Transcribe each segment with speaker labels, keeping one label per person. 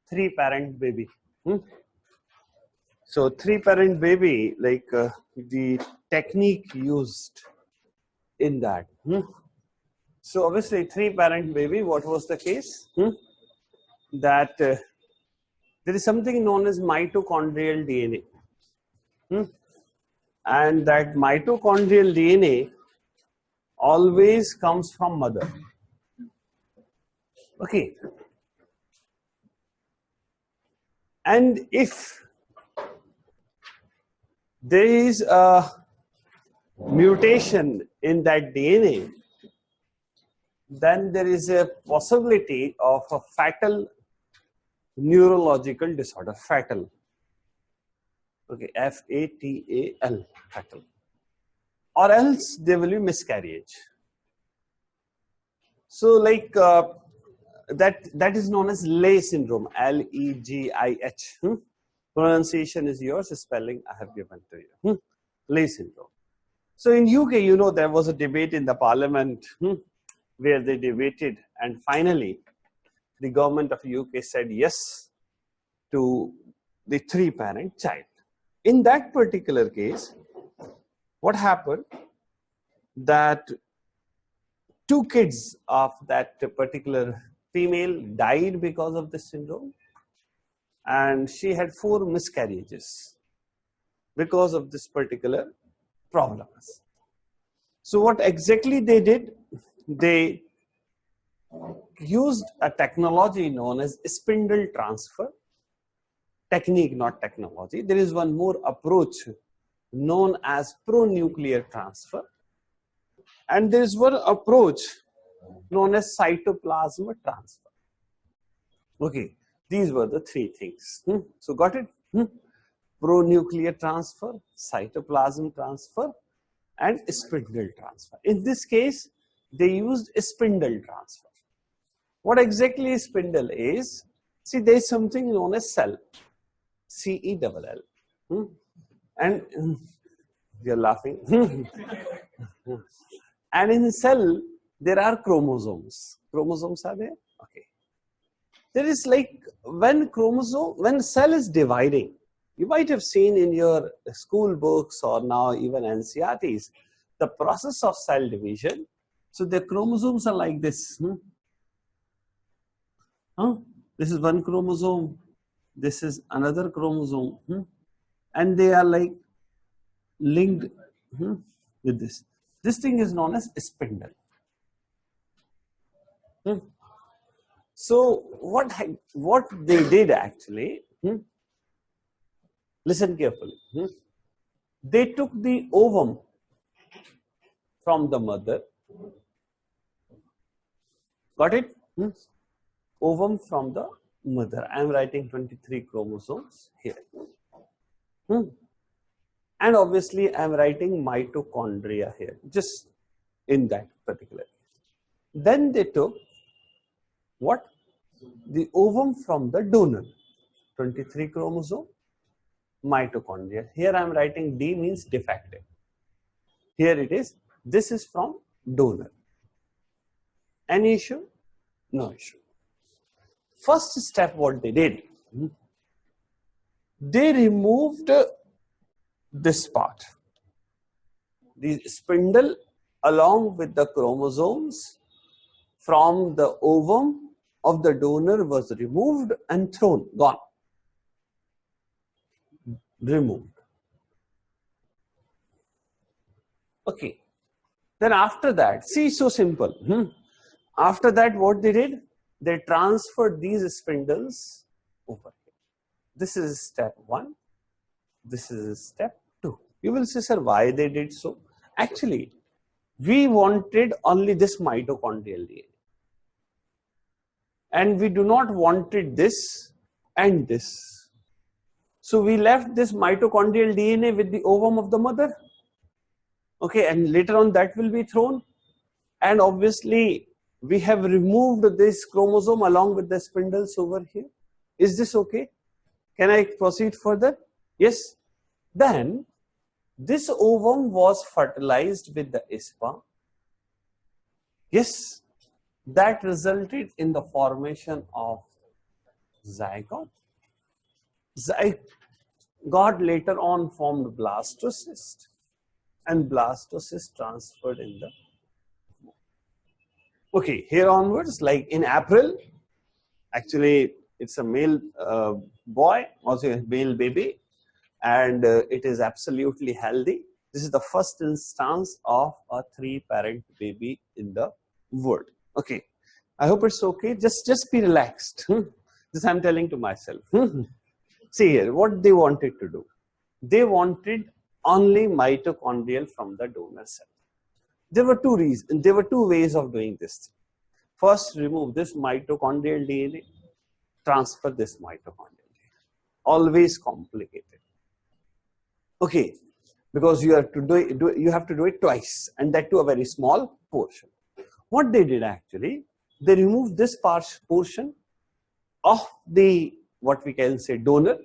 Speaker 1: three-parent baby. So three-parent baby, like the technique used in that. So obviously three-parent baby, what was the case? That there is something known as mitochondrial DNA. And that mitochondrial DNA always comes from mother. Okay. And if there is a mutation in that DNA, then there is a possibility of a fatal neurological disorder, fatal. Okay, F-A-T-A-L, fatal. Or else there will be miscarriage. So like that is known as Leigh syndrome, L-E-G-I-H. Pronunciation is yours, spelling I have given to you. Leigh syndrome. So in UK, you know, there was a debate in the parliament where they debated, and finally the government of UK said yes to the three-parent child. In that particular case, what happened that two kids of that particular female died because of this syndrome, and she had 4 miscarriages because of this particular problems. So what exactly they did, they used a technology known as spindle transfer technique, not technology. There is one more approach known as pronuclear transfer, and there is one approach known as cytoplasm transfer. Okay, these were the 3 things. So got it? Pronuclear transfer, cytoplasm transfer, and spindle transfer. In this case, they used spindle transfer. What exactly spindle is? See, there is something known as cell, C-E-L-L. And you're laughing. And in cell, there are chromosomes. Chromosomes are there? Okay. There is like when cell is dividing, you might have seen in your school books or now even NCERTs, the process of cell division. So the chromosomes are like this. This is one chromosome. This is another chromosome. And they are like linked with this. This thing is known as spindle. So what they did actually, listen carefully. They took the ovum from the mother. Got it? Ovum from the mother. I am writing 23 chromosomes here. And obviously I am writing mitochondria here, just in that particular case. Then they took what? The ovum from the donor, 23 chromosome, mitochondria. Here I am writing D means defective. Here it is, this is from donor. Any issue? No issue. First step what they did, they removed this part. The spindle along with the chromosomes from the ovum of the donor was removed and thrown, gone. Removed. Okay. Then after that, see, so simple. After that, what they did? They transferred these spindles over here. This is step 1. This is step 2. You will say, sir, why they did so? Actually, we wanted only this mitochondrial DNA. And we do not wanted this and this. So we left this mitochondrial DNA with the ovum of the mother. Okay, and later on that will be thrown. And obviously, we have removed this chromosome along with the spindles over here. Is this okay? Can I proceed further? Yes. Then, this ovum was fertilized with the sperm. Yes. That resulted in the formation of zygote. Zygote later on formed blastocyst, and blastocyst transferred in the. Okay, here onwards, like in April, actually it's a male boy, also a male baby, and it is absolutely healthy. This is the first instance of a 3-parent baby in the world. Okay, I hope it's okay. Just be relaxed. This I'm telling to myself. See here, what they wanted to do. They wanted only mitochondrial from the donor cell. There were two reasons. There were two ways of doing this. First, remove this mitochondrial DNA, transfer this mitochondrial DNA. Always complicated. Okay, because you have to do it twice, and that to a very small portion. What they did actually, they removed this portion of the, what we can say, donor,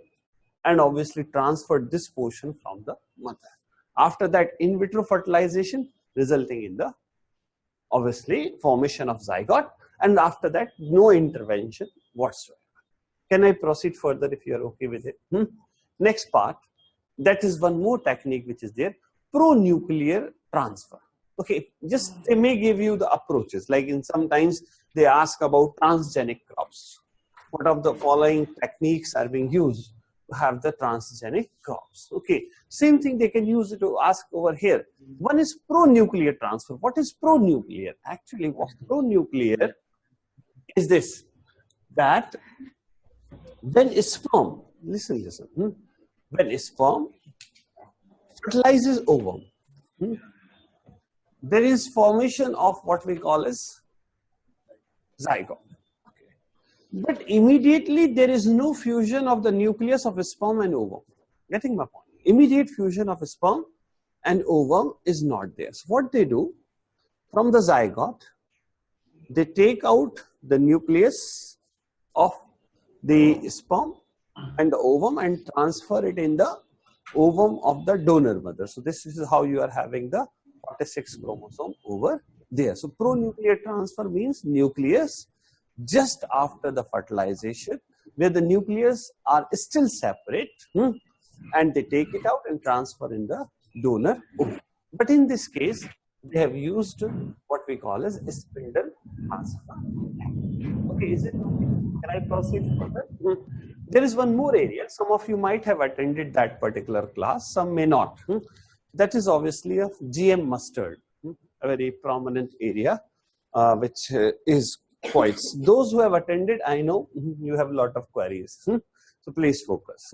Speaker 1: and obviously transferred this portion from the mother. After that, in vitro fertilization resulting in the, obviously, formation of zygote, and after that, no intervention whatsoever. Can I proceed further if you are okay with it? Next part, that is one more technique which is there, pronuclear transfer. Okay, just they may give you the approaches, like in sometimes they ask about transgenic crops. What of the following techniques are being used to have the transgenic crops? Okay, same thing they can use it to ask over here. One is pronuclear transfer. What is pronuclear? Actually, what pronuclear is this, that when a sperm, listen, when a sperm fertilizes ovum, there is formation of what we call as zygote. But immediately there is no fusion of the nucleus of a sperm and ovum. Getting my point? Immediate fusion of a sperm and ovum is not there. So what they do, from the zygote, they take out the nucleus of the sperm and the ovum and transfer it in the ovum of the donor mother. So this is how you are having the 46 chromosome over there. So pronuclear transfer means nucleus just after the fertilization, where the nucleus are still separate, and they take it out and transfer in the donor ovum. But in this case, they have used what we call as a spindle transfer. Okay, is it okay? Can I proceed further? There is one more area. Some of you might have attended that particular class, some may not. That is obviously of GM mustard, a very prominent area, which is quite. Those who have attended, I know you have a lot of queries. So please focus.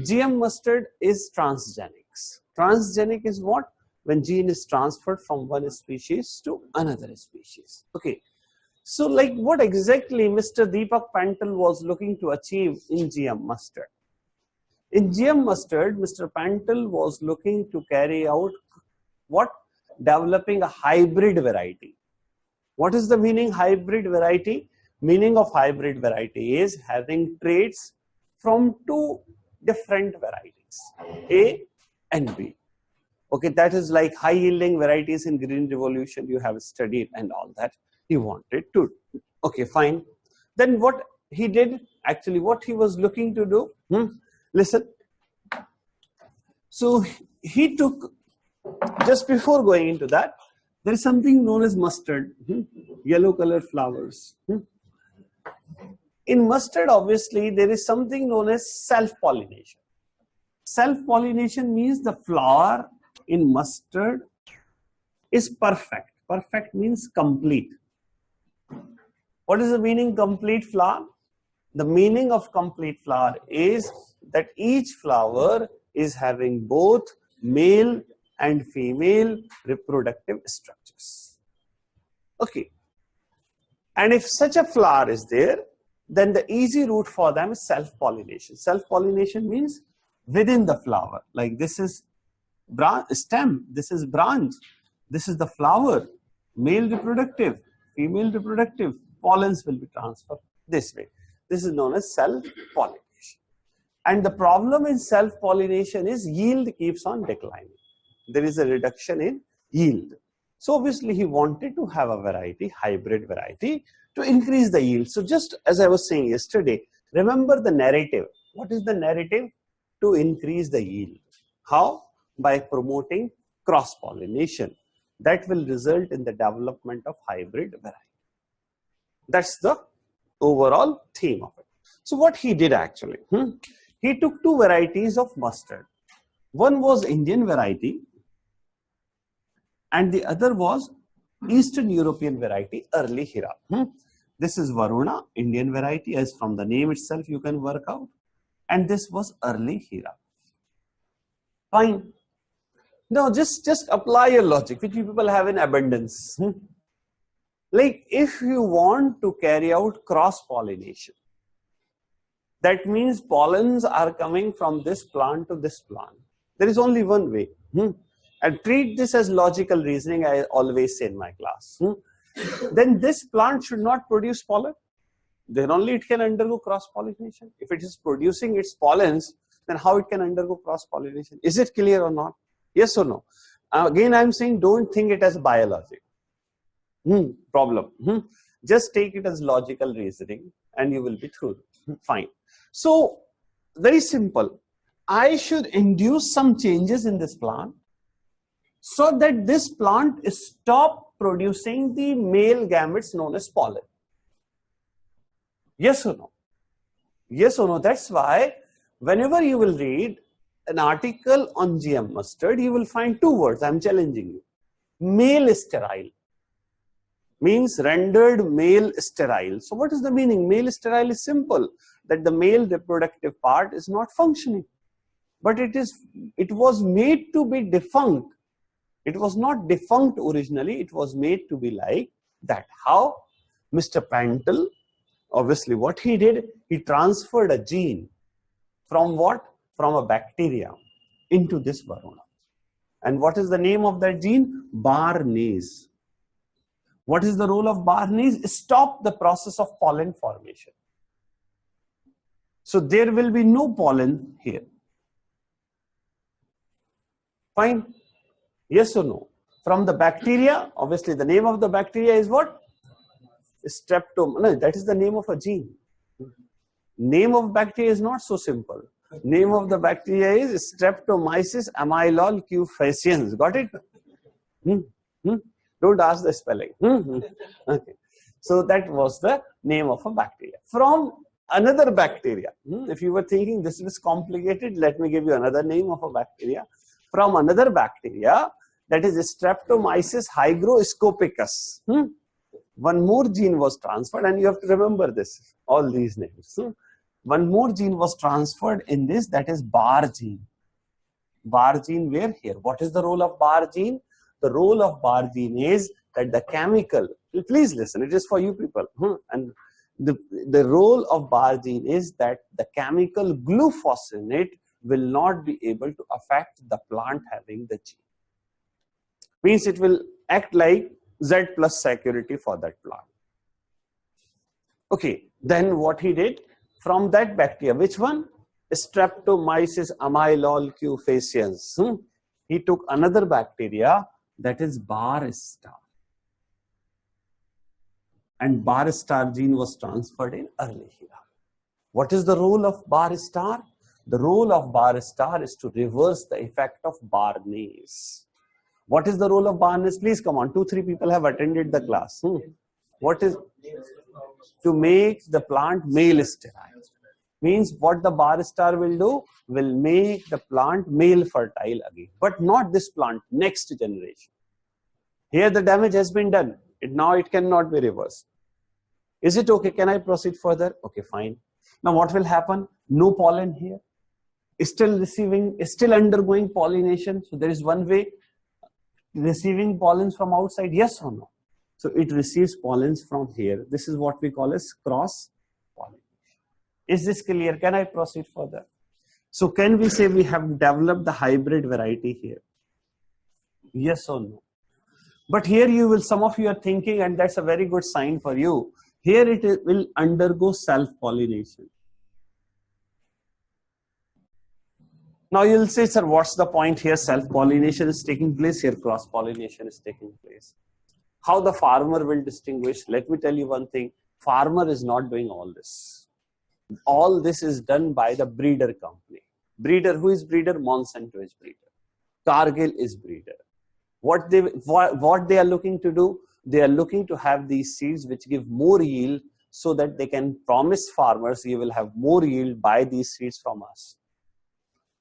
Speaker 1: GM mustard is transgenics. Transgenic is what? When gene is transferred from one species to another species. Okay. So like what exactly Mr. Deepak Pantal was looking to achieve in GM mustard? In GM mustard, Mr. Pantal was looking to carry out what? Developing a hybrid variety. What is the meaning hybrid variety? Meaning of hybrid variety is having traits from two different varieties, A and B. Okay, that is like high yielding varieties in Green Revolution you have studied and all that he wanted to. Okay, fine. Then what he did, actually what he was looking to do, listen. So he took, just before going into that, there is something known as mustard, yellow colored flowers. In mustard, obviously, there is something known as self-pollination. Self-pollination means the flower in mustard is perfect. Perfect means complete. What is the meaning complete flower? The meaning of complete flower is that each flower is having both male and female reproductive structures. Okay. And if such a flower is there, then the easy route for them is self-pollination. Self-pollination means within the flower. Like this is stem, this is branch, this is the flower, male reproductive, female reproductive, pollens will be transferred this way. This is known as self-pollination. And the problem in self-pollination is yield keeps on declining. There is a reduction in yield. So obviously he wanted to have a variety, hybrid variety, to increase the yield. So just as I was saying yesterday, Remember the narrative. What is the narrative? To increase the yield. How? By promoting cross-pollination. That will result in the development of hybrid variety. That's the overall theme of it. So what he did actually, he took two varieties of mustard. One was Indian variety and the other was Eastern European variety, early Hira. This is Varuna, Indian variety, as from the name itself you can work out. And this was early Hira. Fine. Now just apply your logic, which people have in abundance. Like if you want to carry out cross-pollination, that means pollens are coming from this plant to this plant. There is only one way. And treat this as logical reasoning, I always say in my class. Then this plant should not produce pollen. Then only it can undergo cross-pollination. If it is producing its pollens, then how it can undergo cross-pollination? Is it clear or not? Yes or no? Again, I'm saying don't think it as biology. Problem. Just take it as logical reasoning and you will be through. Fine. So, very simple. I should induce some changes in this plant so that this plant stop producing the male gametes known as pollen. Yes or no? Yes or no? That's why whenever you will read an article on GM mustard, you will find two words. I'm challenging you. Male sterile. Means rendered male sterile. So what is the meaning? Male sterile is simple, that the male reproductive part is not functioning. But it was made to be defunct. It was not defunct originally, it was made to be like that. How? Mr. Prandtl, obviously what he did, he transferred a gene from what? From a bacteria into this Varuna. And what is the name of that gene? Barnase. What is the role of Barnase? Stop the process of pollen formation. So there will be no pollen here. Fine. Yes or no? From the bacteria, obviously the name of the bacteria is what? Streptomyces. No, that is the name of a gene. Name of bacteria is not so simple. Name of the bacteria is Streptomyces amylol q faciens. Got it? Don't ask the spelling. Okay. So that was the name of a bacteria. From another bacteria. If you were thinking this is complicated, let me give you another name of a bacteria. From another bacteria, that is Streptomyces hygroscopicus. One more gene was transferred, and you have to remember this, all these names. One more gene was transferred in this, that is Bar gene. Bar gene where? Here. What is the role of Bar gene? The role of Bar gene is that the chemical, please listen, it is for you people. And the role of Bar gene is that the chemical glufosinate will not be able to affect the plant having the gene. Means it will act like Z plus security for that plant. Okay, then what he did? From that bacteria, which one? Streptomyces amylol q faciens. He took another bacteria, that is Bar star. And Bar star gene was transferred in early Hira. What is the role of Bar star? The role of Bar star is to reverse the effect of Barnase. What is the role of Barnase? Please come on, 2-3 people have attended the class. What is? To make the plant male sterile. Means what the Bar star will do? Will make the plant male fertile again. But not this plant, next generation. Here the damage has been done. Now it cannot be reversed. Is it okay? Can I proceed further? Okay, fine. Now what will happen? No pollen here. Still undergoing pollination. So there is one way. Receiving pollens from outside, yes or no? So it receives pollens from here. This is what we call as cross-pollination. Is this clear? Can I proceed further? So can we say we have developed the hybrid variety here? Yes or no? But here some of you are thinking, and that's a very good sign for you. Here it will undergo self-pollination. Now you'll say, sir, what's the point here? Self-pollination is taking place, here cross-pollination is taking place. How the farmer will distinguish? Let me tell you one thing. Farmer is not doing all this. All this is done by the breeder company. Breeder, who is breeder? Monsanto is breeder. Cargill is breeder. What they are looking to do? They are looking to have these seeds which give more yield, so that they can promise farmers, you will have more yield, buy these seeds from us.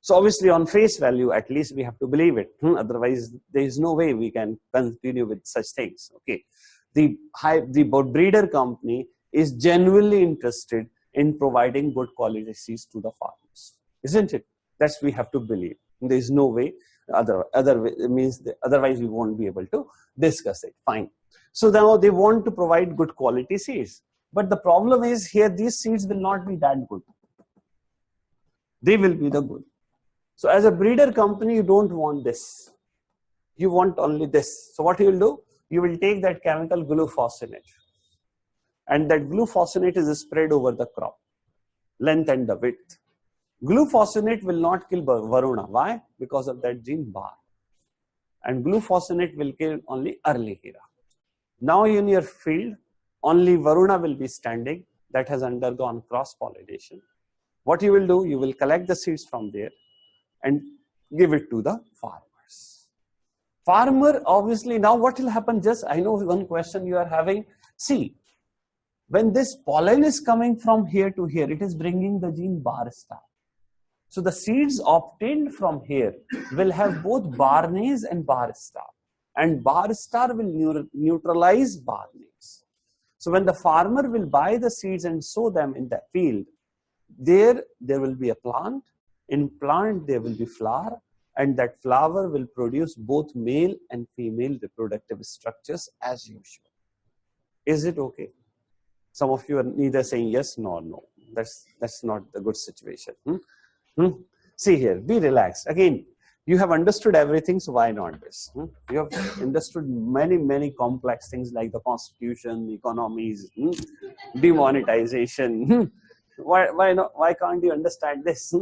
Speaker 1: So obviously on face value, at least we have to believe it. Otherwise, there is no way we can continue with such things. Okay, the breeder company is genuinely interested in providing good quality seeds to the farmers, isn't it? That's we have to believe. There is no way. Otherwise we won't be able to discuss it. Fine. So now they want to provide good quality seeds, but the problem is here these seeds will not be that good. They will be the good. So as a breeder company, you don't want this. You want only this. So what you will do? You will take that chemical glufosinate, and that glufosinate is spread over the crop, length and the width. Glufosinate will not kill Varuna. Why? Because of that gene bar. And glufosinate will kill only Arligera. Now in your field, only Varuna will be standing, that has undergone cross-pollination. What you will do? You will collect the seeds from there and give it to the farmers. Farmer, obviously, now what will happen? Just, I know one question you are having. See, when this pollen is coming from here to here, it is bringing the gene bar star. So the seeds obtained from here will have both Barnase and bar star, and bar star will neutralize Barnase. So when the farmer will buy the seeds and sow them in that field, there will be a plant. In plant there will be flower, and that flower will produce both male and female reproductive structures as usual. Is it okay? Some of you are neither saying yes nor no. That's not the good situation. See here, be relaxed. Again, you have understood everything, so why not this? You have understood many complex things like the constitution, economies, demonetization. Why not? Why can't you understand this?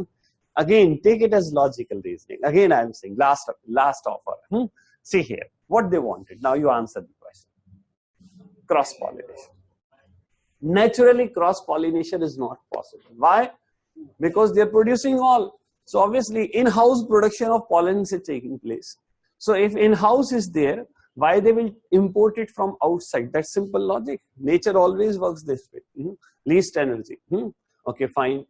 Speaker 1: Again, take it as logical reasoning. Again, I am saying last offer. See here, what they wanted. Now you answer the question. Cross-pollination. Naturally, cross-pollination is not possible. Why? Because they are producing all. So obviously, in-house production of pollens is taking place. So if in-house is there, why they will import it from outside? That's simple logic. Nature always works this way. Least energy. Okay, fine.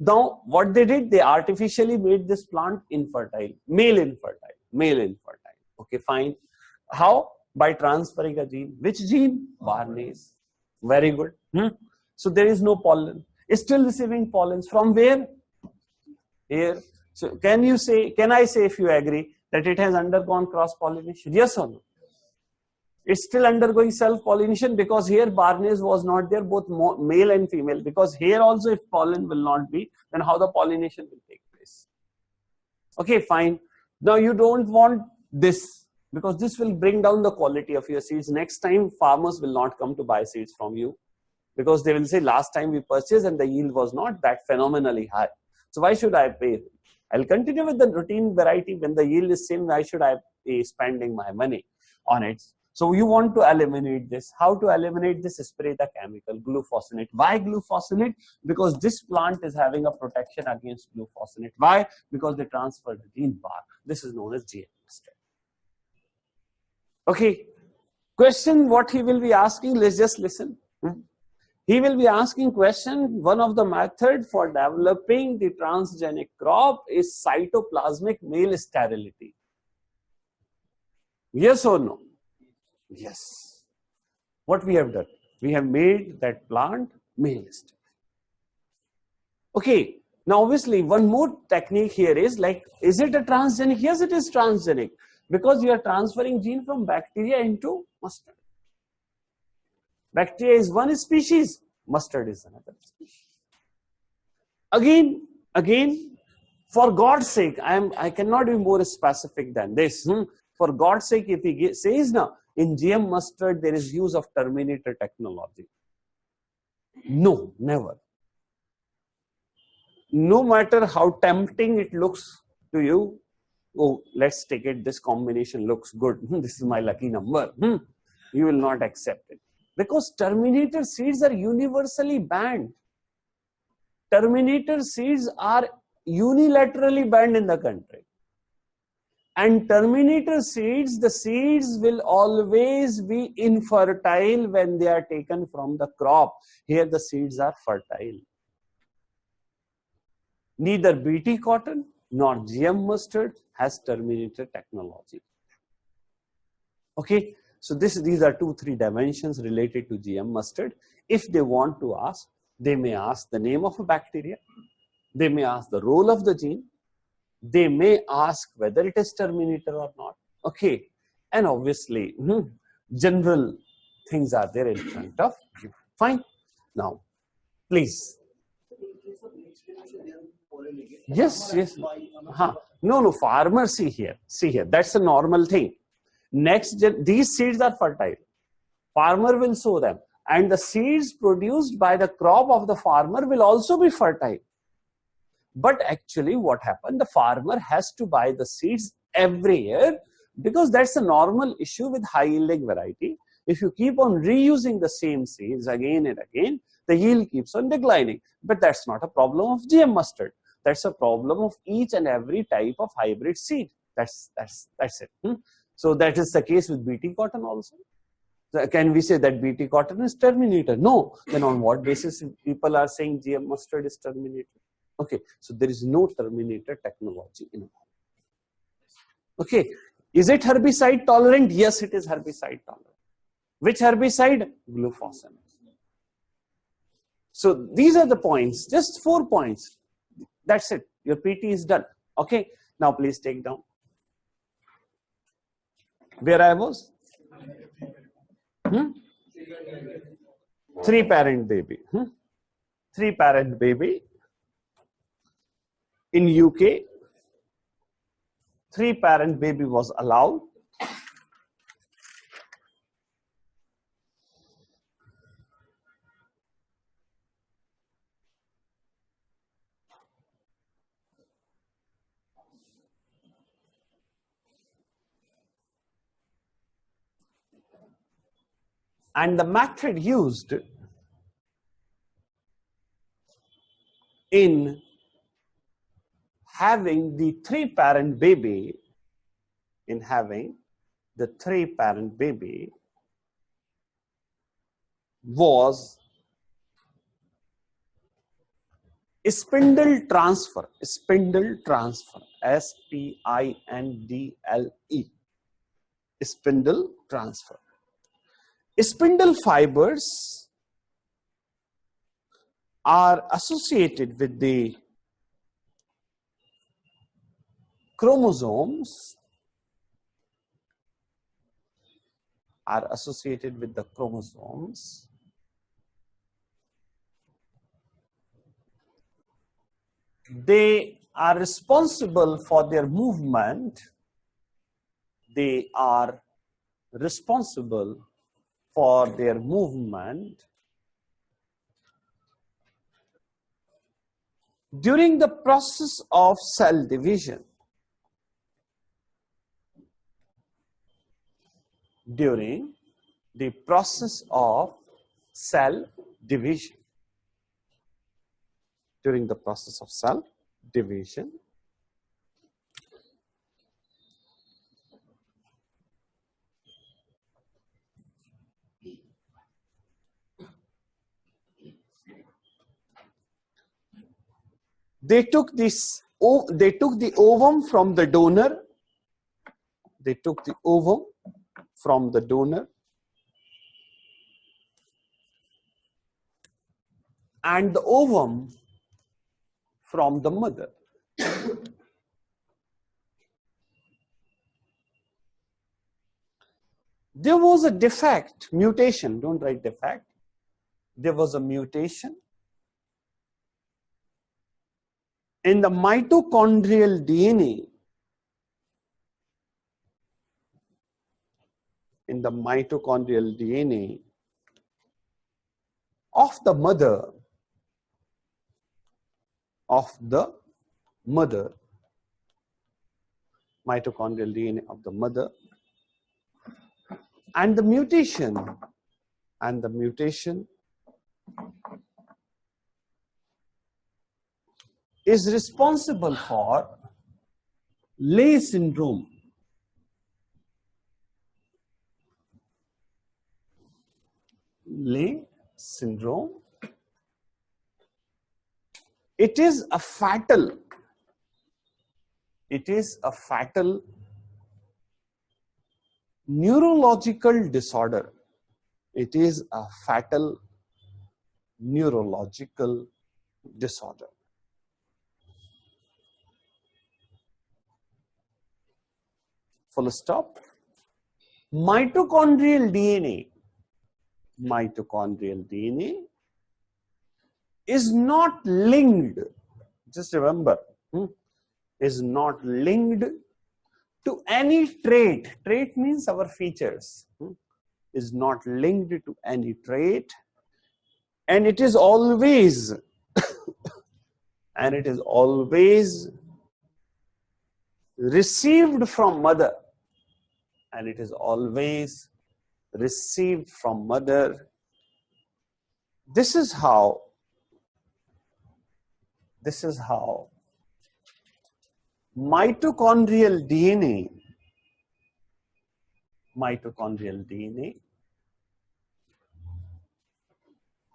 Speaker 1: Now, what they did, they artificially made this plant infertile, male infertile. Okay, fine. How? By transferring a gene. Which gene? Barnase. Very good. So there is no pollen. It's still receiving pollens from where? Here. So can I say, if you agree, that it has undergone cross-pollination? Yes or no? It's still undergoing self-pollination, because here Barnase was not there, both male and female. Because here also, if pollen will not be, then how the pollination will take place? Okay, fine. Now you don't want this, because this will bring down the quality of your seeds. Next time, farmers will not come to buy seeds from you, because they will say, last time we purchased and the yield was not that phenomenally high. So why should I pay? I'll continue with the routine variety. When the yield is same, why should I be spending my money on it? So you want to eliminate this. How to eliminate this? Spray the chemical glufosinate. Why glufosinate? Because this plant is having a protection against glufosinate. Why? Because they transfer the gene bar. This is known as GM mustard. Okay. Question what he will be asking, let's just listen. He will be asking question, one of the method for developing the transgenic crop is cytoplasmic male sterility. Yes or no? Yes. What we have done? We have made that plant male sterile. Okay. Now obviously one more technique here is like, is it a transgenic? Yes, it is transgenic, because you are transferring gene from bacteria into mustard. Bacteria is one species, mustard is another species. Again, for God's sake, I cannot be more specific than this. For God's sake, if he says now, in GM mustard there is use of terminator technology. No, never. No matter how tempting it looks to you, oh, let's take it, this combination looks good. This is my lucky number. You will not accept it. Because terminator seeds are universally banned. Terminator seeds are unilaterally banned in the country. And terminator seeds, the seeds will always be infertile when they are taken from the crop. Here the seeds are fertile. Neither BT cotton nor GM mustard has terminator technology. Okay, so these are 2-3 dimensions related to GM mustard. If they want to ask, they may ask the name of a bacteria, they may ask the role of the gene, they may ask whether it is terminator or not. Okay, and obviously general things are there in front of you. Fine. Now, please. Yes. No, farmer, see here, that's a normal thing. Next, these seeds are fertile. Farmer will sow them, and the seeds produced by the crop of the farmer will also be fertile. But actually what happened, the farmer has to buy the seeds every year, because that's a normal issue with high yielding variety. If you keep on reusing the same seeds again and again, the yield keeps on declining. But that's not a problem of GM mustard. That's a problem of each and every type of hybrid seed. That's it. So that is the case with BT cotton also. So can we say that BT cotton is terminator? No. Then on what basis people are saying GM mustard is terminator? Okay, so there is no terminator technology involved. Okay, is it herbicide tolerant? Yes, it is herbicide tolerant. Which herbicide? Glufosinate. So these are the points, just 4 points. That's it. Your PT is done. Okay, now please take down. Where I was? 3-parent baby. 3-parent baby. In UK, 3-parent baby was allowed. And the method used in having the 3-parent baby, was spindle transfer, S-P-I-N-D-L-E. Spindle transfer. Spindle fibers are associated with the chromosomes, They are responsible for their movement. During the process of cell division. During the process of cell division. They took the ovum from the donor. And the ovum from the mother. There was a mutation, don't write defect. There was a mutation in the mitochondrial DNA. Of the mother. Mitochondrial DNA of the mother. And the mutation is responsible for Leigh syndrome. Leigh syndrome. It is a fatal neurological disorder. It is a fatal neurological disorder. Full stop. Mitochondrial DNA is not linked, just remember, is not linked to any trait. Trait means our features. Is not linked to any trait, and it is always received from mother, This is how mitochondrial DNA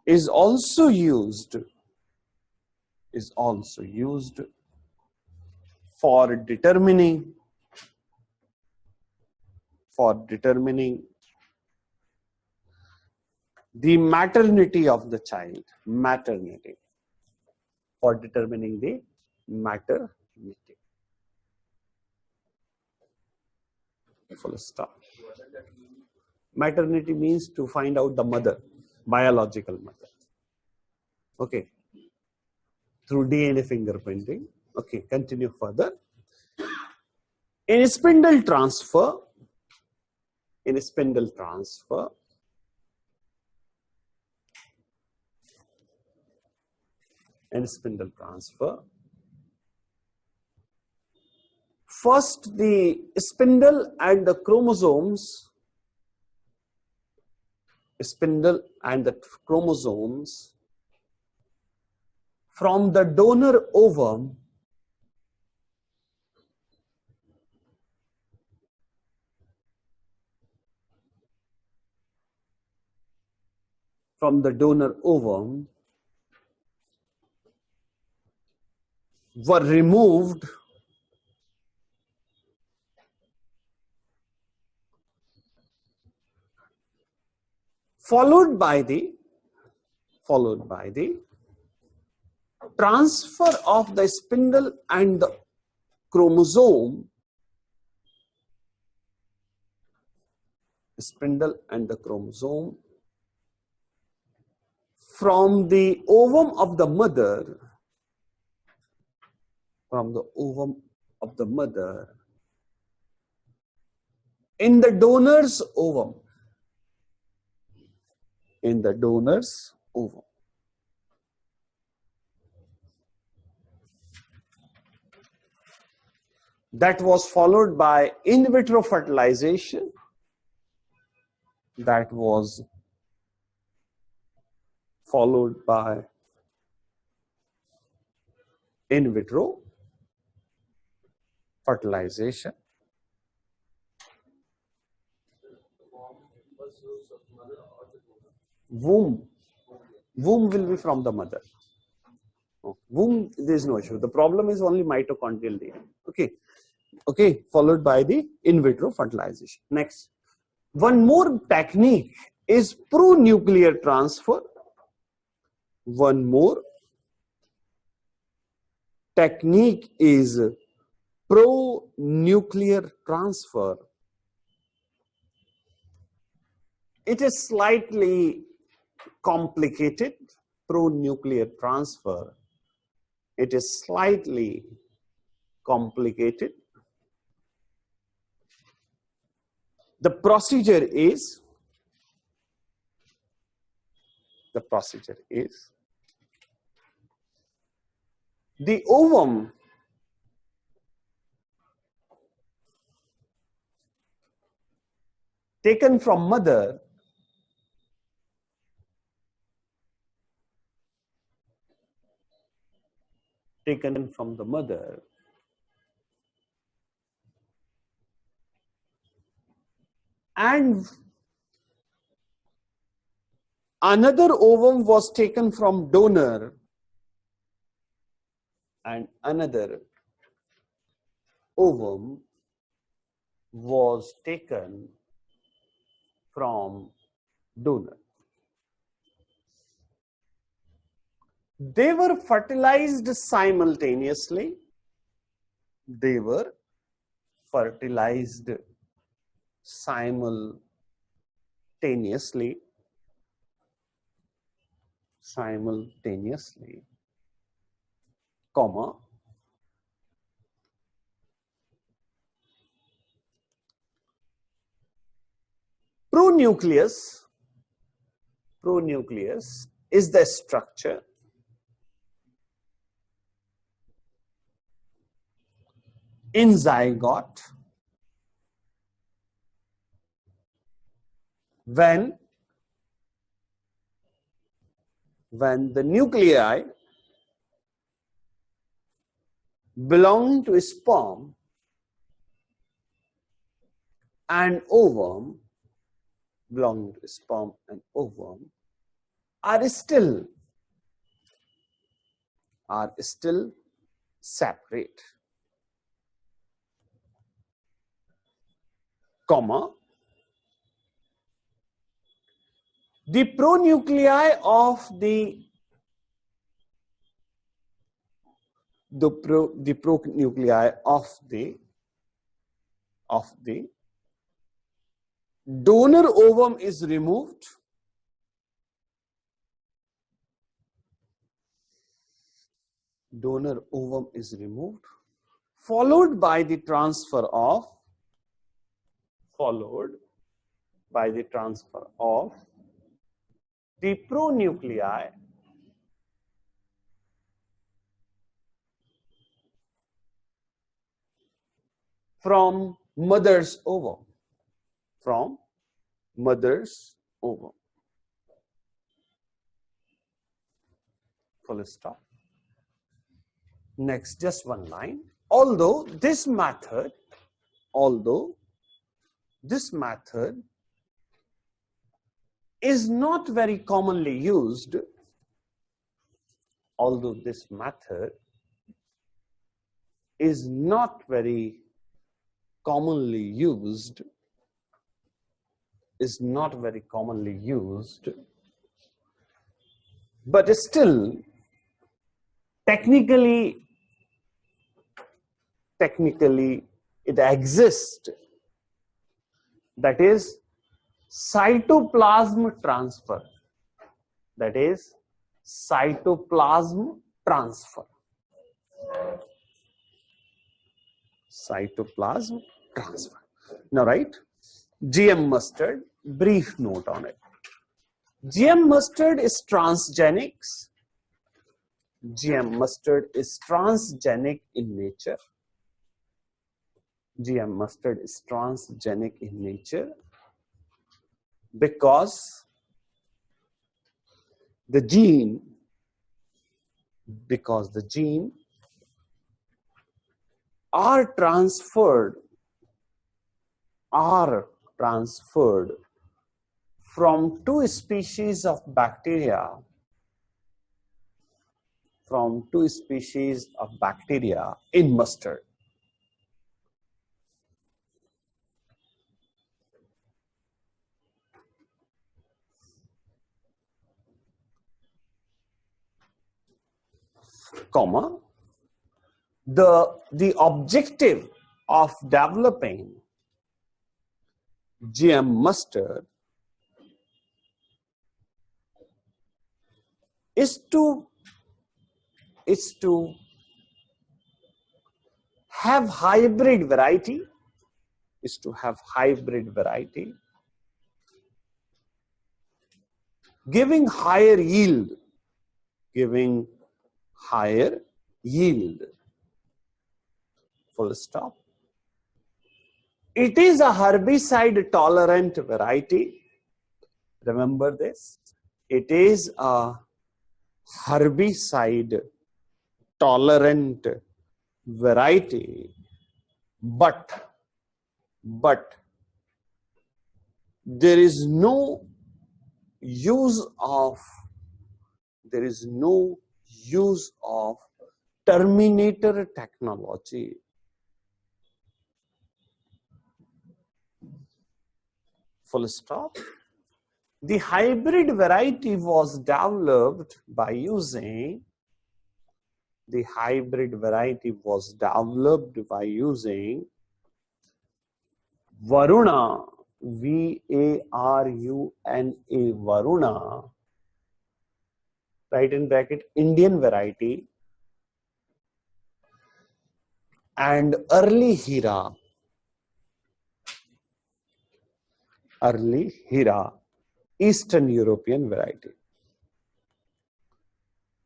Speaker 1: is also used for determining the maternity of the child. For determining the maternity. Full stop. Maternity means to find out the mother, biological mother. Okay. Through DNA fingerprinting. Okay, continue further. In spindle transfer, first the spindle and the chromosomes from the donor ovum were removed followed by the transfer of the spindle and the chromosome from the ovum of the mother in the donor's ovum. That was followed by in vitro fertilization. Womb will be from the mother. Womb, there is no issue. The problem is only mitochondrial DNA. Okay, followed by the in vitro fertilization. Next, one more technique is pro-nuclear transfer. It is slightly complicated. Pro-nuclear transfer. It is slightly complicated. The procedure is the ovum taken from mother taken from the mother, and another ovum was taken from donor, and another ovum was taken from donor. They were fertilized simultaneously. They were fertilized simultaneously, comma, pronucleus is the structure in zygote when the nuclei belong to sperm and ovum, belonging to sperm and ovum, are still separate, comma, the pronuclei of the pronuclei of the donor ovum is removed, followed by the transfer of the pronuclei from mother's ovum, full stop. Next, just one line. Although this method is not very commonly used, but still technically it exists. That is cytoplasm transfer. Now, right? GM mustard, brief note on it. GM mustard is transgenic. GM mustard is transgenic in nature. GM mustard is transgenic in nature because the gene are transferred from two species of bacteria in mustard. Comma, the objective of developing GM mustard is to have hybrid variety, giving higher yield. Full stop. It is a herbicide tolerant variety. Remember this. It is a herbicide tolerant variety, but there is no use of terminator technology. Full stop. The hybrid variety was developed by using Varuna, V-A-R-U-N-A, Varuna, right in bracket, Indian variety, and early Hira, Eastern European variety.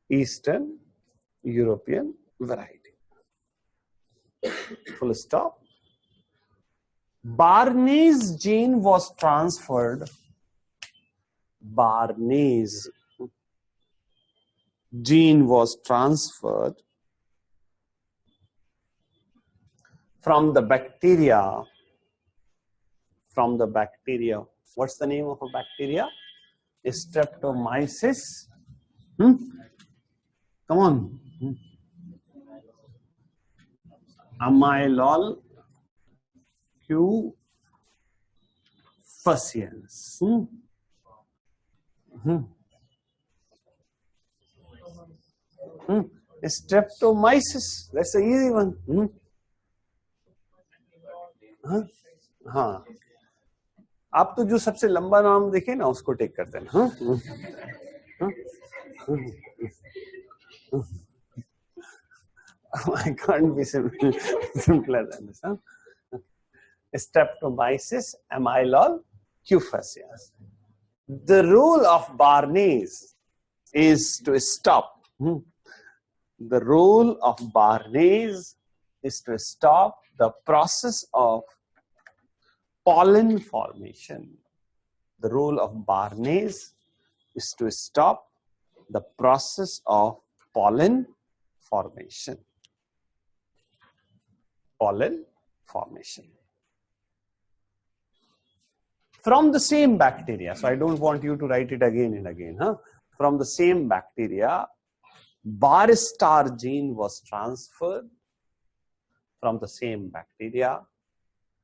Speaker 1: Eastern European variety. Full stop. Barnese gene was transferred. Barnese gene was transferred from the bacteria. What's the name of a bacteria? Streptomyces. Come on. Amylol Q faciens. Streptomyces. That's the easy one. हाँ, आप तो जो सबसे लंबा नाम देखे ना उसको टेक कर देना. I can't be simpler than this. Streptomyces, Amylol Q faciens. The role of Barnese is to stop. The role of Barnese is to stop the process of pollen formation. The role of Barnese is to stop the process of pollen formation. Pollen formation. From the same bacteria, so I don't want you to write it again and again. From the same bacteria, Barstar gene was transferred. From the same bacteria,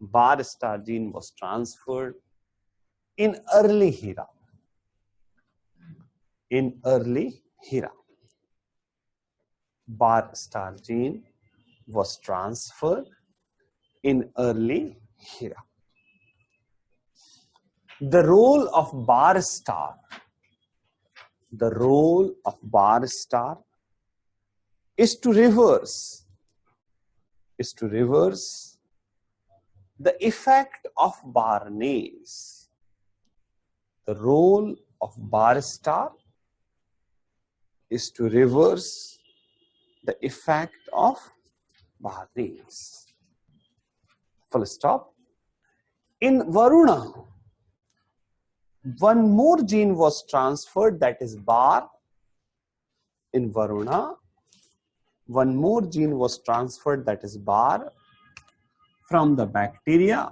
Speaker 1: Barstar gene was transferred in early Hira. Barstar gene was transferred in early Hira. The role of Barstar is to reverse the effect of Barnese. The role of Barstar is to reverse the effect of Barnese. Full stop. In Varuna, one more gene was transferred, that is Bar. In Varuna, one more gene was transferred, that is Bar, from the bacteria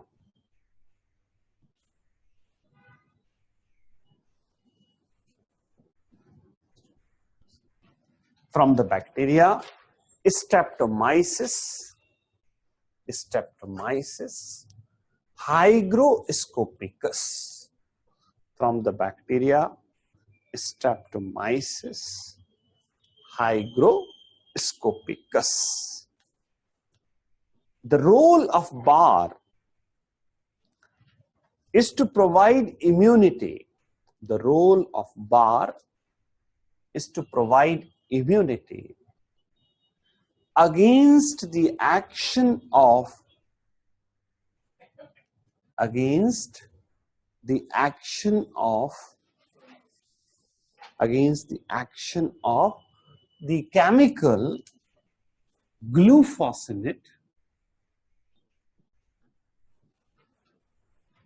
Speaker 1: Streptomyces hygroscopicus. From the bacteria Streptomyces hygroscopicus. The role of Bar is to provide immunity. The role of Bar is to provide immunity against the action of the chemical glufosinate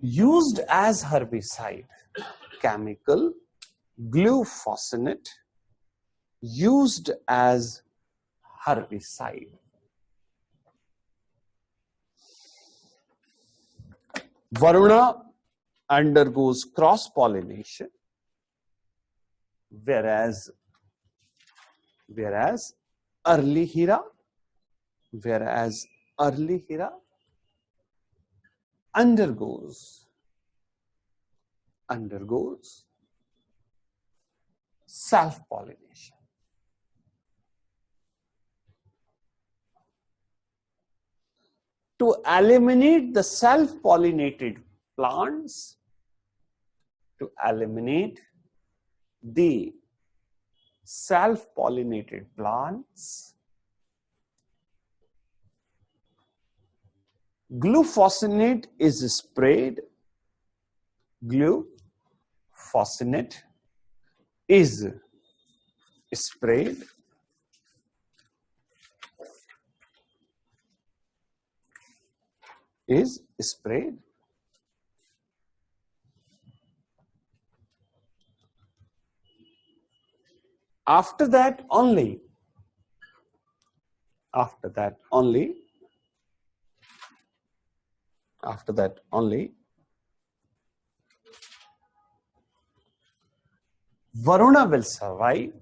Speaker 1: used as herbicide. Chemical glufosinate used as herbicide. Varuna undergoes cross-pollination, whereas early Hira undergoes self-pollination. To eliminate the self-pollinated plants, glufosinate is sprayed. After that only Varuna will survive.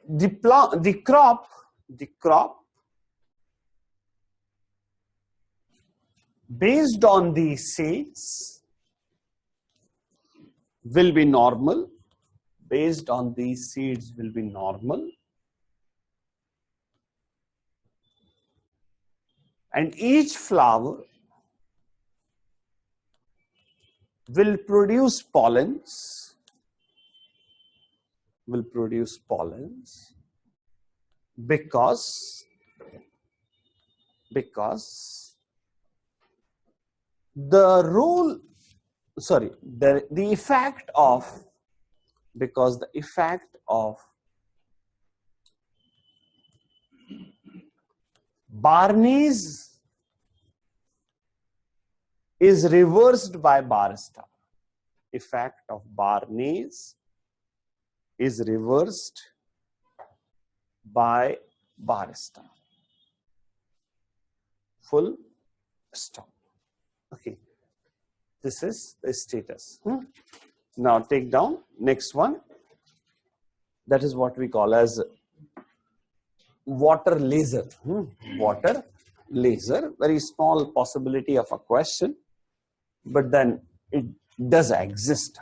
Speaker 1: The crop based on the seeds will be normal. And each flower will produce pollens. Because the effect of Barney's is reversed by bar star. Effect of Barney's is reversed by bar star. Full stop. Okay, this is the status. Now take down next one. That is what we call as water laser. Water laser, very small possibility of a question, but then it does exist.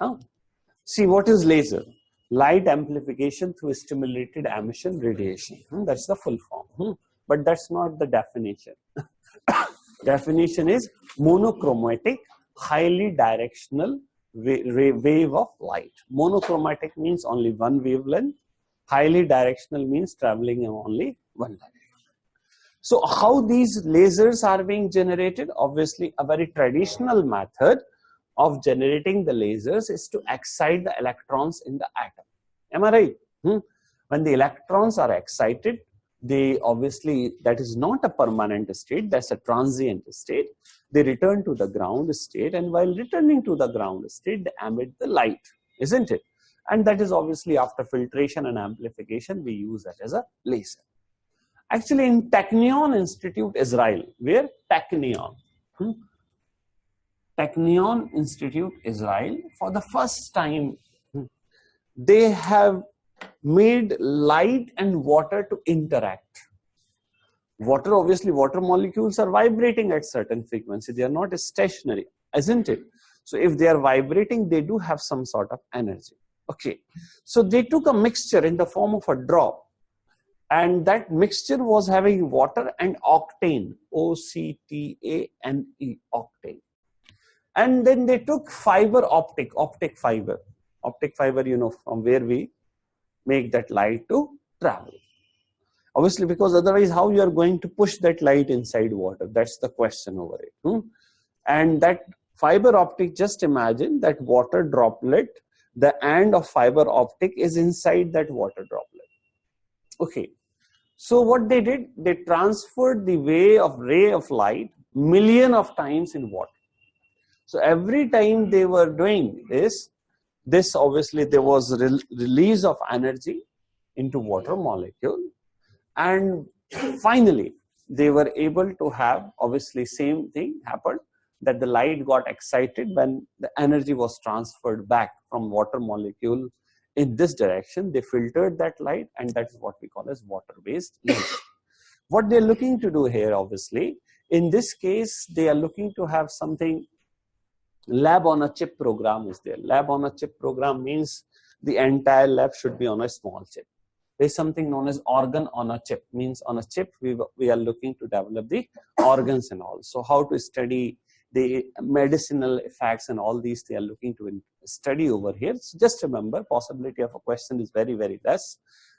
Speaker 1: See, what is laser? Light amplification through stimulated emission radiation. That's the full form. But that's not the definition. Definition is monochromatic, highly directional wave of light. Monochromatic means only one wavelength. Highly directional means traveling in only one direction. So how these lasers are being generated? Obviously, a very traditional method of generating the lasers is to excite the electrons in the atom. Am I right? When the electrons are excited, they obviously, that is not a permanent state, that's a transient state. They return to the ground state, and while returning to the ground state, they emit the light, isn't it? And that is obviously after filtration and amplification, we use that as a laser. Actually, in Technion Institute, Israel, where Technion Institute, Israel, for the first time, they have made light and water to interact. Water, obviously, water molecules are vibrating at certain frequency. They are not stationary, isn't it? So if they are vibrating, they do have some sort of energy. Okay, so they took a mixture in the form of a drop, and that mixture was having water and octane, O-C-T-A-N-E, octane. And then they took fiber optic fiber, you know, from where we make that light to travel. Obviously, because otherwise how you are going to push that light inside water? That's the question over it. And that fiber optic, just imagine that water droplet, the end of fiber optic is inside that water droplet. Okay, so what they did, they transferred the ray of light million of times in water. So every time they were doing this obviously there was release of energy into water molecule, and finally they were able to have, obviously same thing happened, that the light got excited when the energy was transferred back from water molecule in this direction. They filtered that light, and that is what we call as water-based imaging. What they're looking to do here, obviously, in this case, they are looking to have something, lab on a chip program is there. Lab on a chip program means the entire lab should be on a small chip. There's something known as organ on a chip, means on a chip we are looking to develop the organs and all. So how to study the medicinal effects and all these they are looking to study over here. So just remember, possibility of a question is very, very less.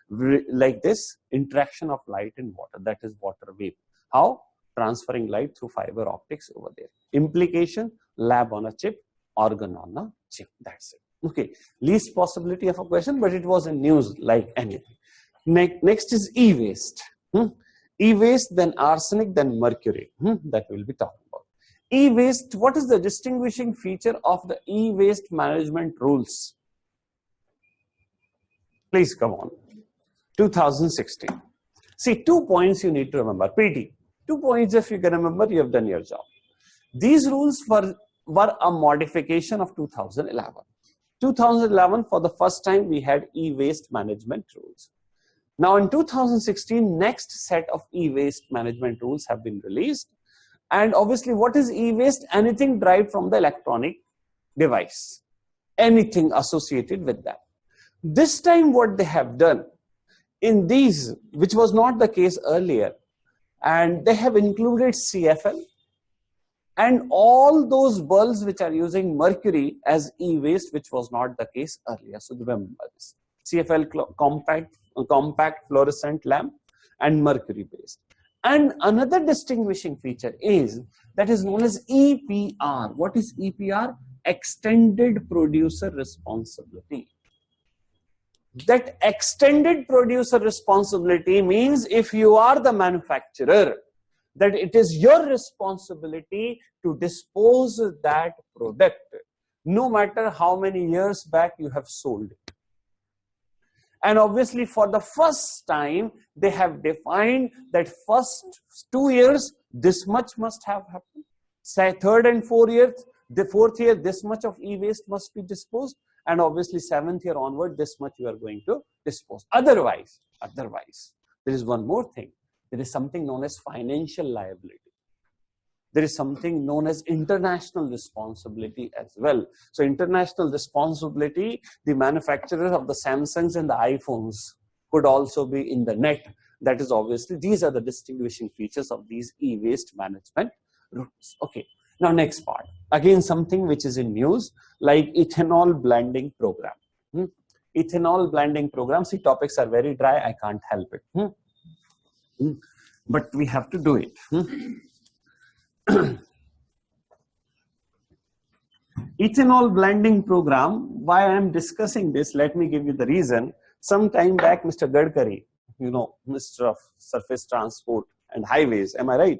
Speaker 1: Like this, interaction of light and water, that is water wave. How? Transferring light through fiber optics over there. Implication, lab on a chip, organ on a chip. That's it. Okay, least possibility of a question, but it was in news like anything. Next is e-waste. E-waste, then arsenic, then mercury. That we'll be talking about. E-waste, what is the distinguishing feature of the e-waste management rules? Please come on. 2016. See, 2 points you need to remember. PT. 2 points, if you can remember, you have done your job. These rules were a modification of 2011. 2011, for the first time, we had e-waste management rules. Now, in 2016, next set of e-waste management rules have been released. And obviously, what is e-waste? Anything derived from the electronic device. Anything associated with that. This time, what they have done, in these, which was not the case earlier, and they have included CFL and all those bulbs which are using mercury as e-waste, which was not the case earlier. So remember this. CFL compact fluorescent lamp and mercury based. And another distinguishing feature is that is known as EPR. What is EPR? Extended producer responsibility. That extended producer responsibility means if you are the manufacturer, that it is your responsibility to dispose that product, no matter how many years back you have sold it. And obviously, for the first time, they have defined that first 2 years, this much must have happened. Say third and 4 years, the fourth year, this much of e-waste must be disposed. And obviously, 7th year onward, this much you are going to dispose. Otherwise, there is one more thing. There is something known as financial liability. There is something known as international responsibility as well. So international responsibility, the manufacturers of the Samsungs and the iPhones could also be in the net. That is obviously, these are the distinguishing features of these e-waste management rules. Okay, now next part. Again, something which is in news, like ethanol blending program. Ethanol blending program. See, topics are very dry. I can't help it. But we have to do it. Ethanol blending program. Why I am discussing this, let me give you the reason. Some time back, Mr. Gadkari, you know, Minister of Surface Transport and Highways, am I right?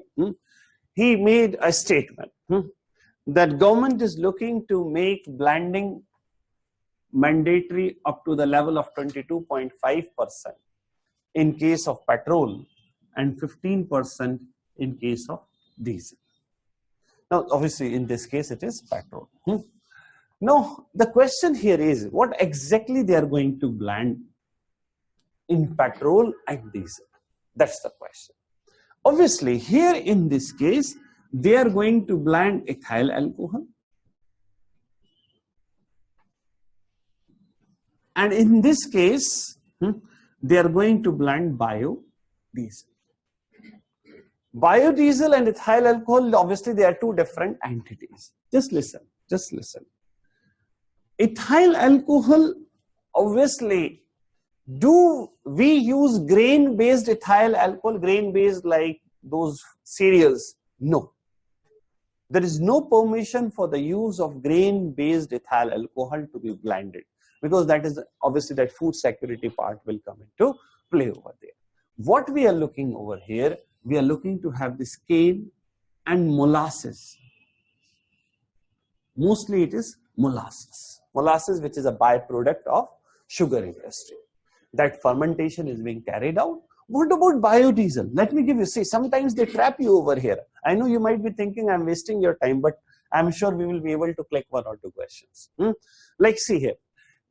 Speaker 1: He made a statement that government is looking to make blending mandatory up to the level of 22.5% in case of petrol and 15% in case of diesel. Now, obviously, in this case, it is petrol. Now, the question here is, what exactly they are going to blend in petrol and diesel? That's the question. Obviously, here in this case, they are going to blend ethyl alcohol. And in this case, they are going to blend biodiesel. Biodiesel and ethyl alcohol, obviously, they are two different entities. Just listen. Ethyl alcohol, obviously, do we use grain-based ethyl alcohol, grain-based like those cereals? No. There is no permission for the use of grain-based ethyl alcohol to be blended, because that is obviously that food security part will come into play over there. What we are looking over here, we are looking to have this cane and molasses. Mostly it is molasses. Molasses, which is a byproduct of sugar industry. That fermentation is being carried out. What about biodiesel? Let me give you, see, sometimes they trap you over here. I know you might be thinking I'm wasting your time, but I'm sure we will be able to click one or two questions. Like, see here.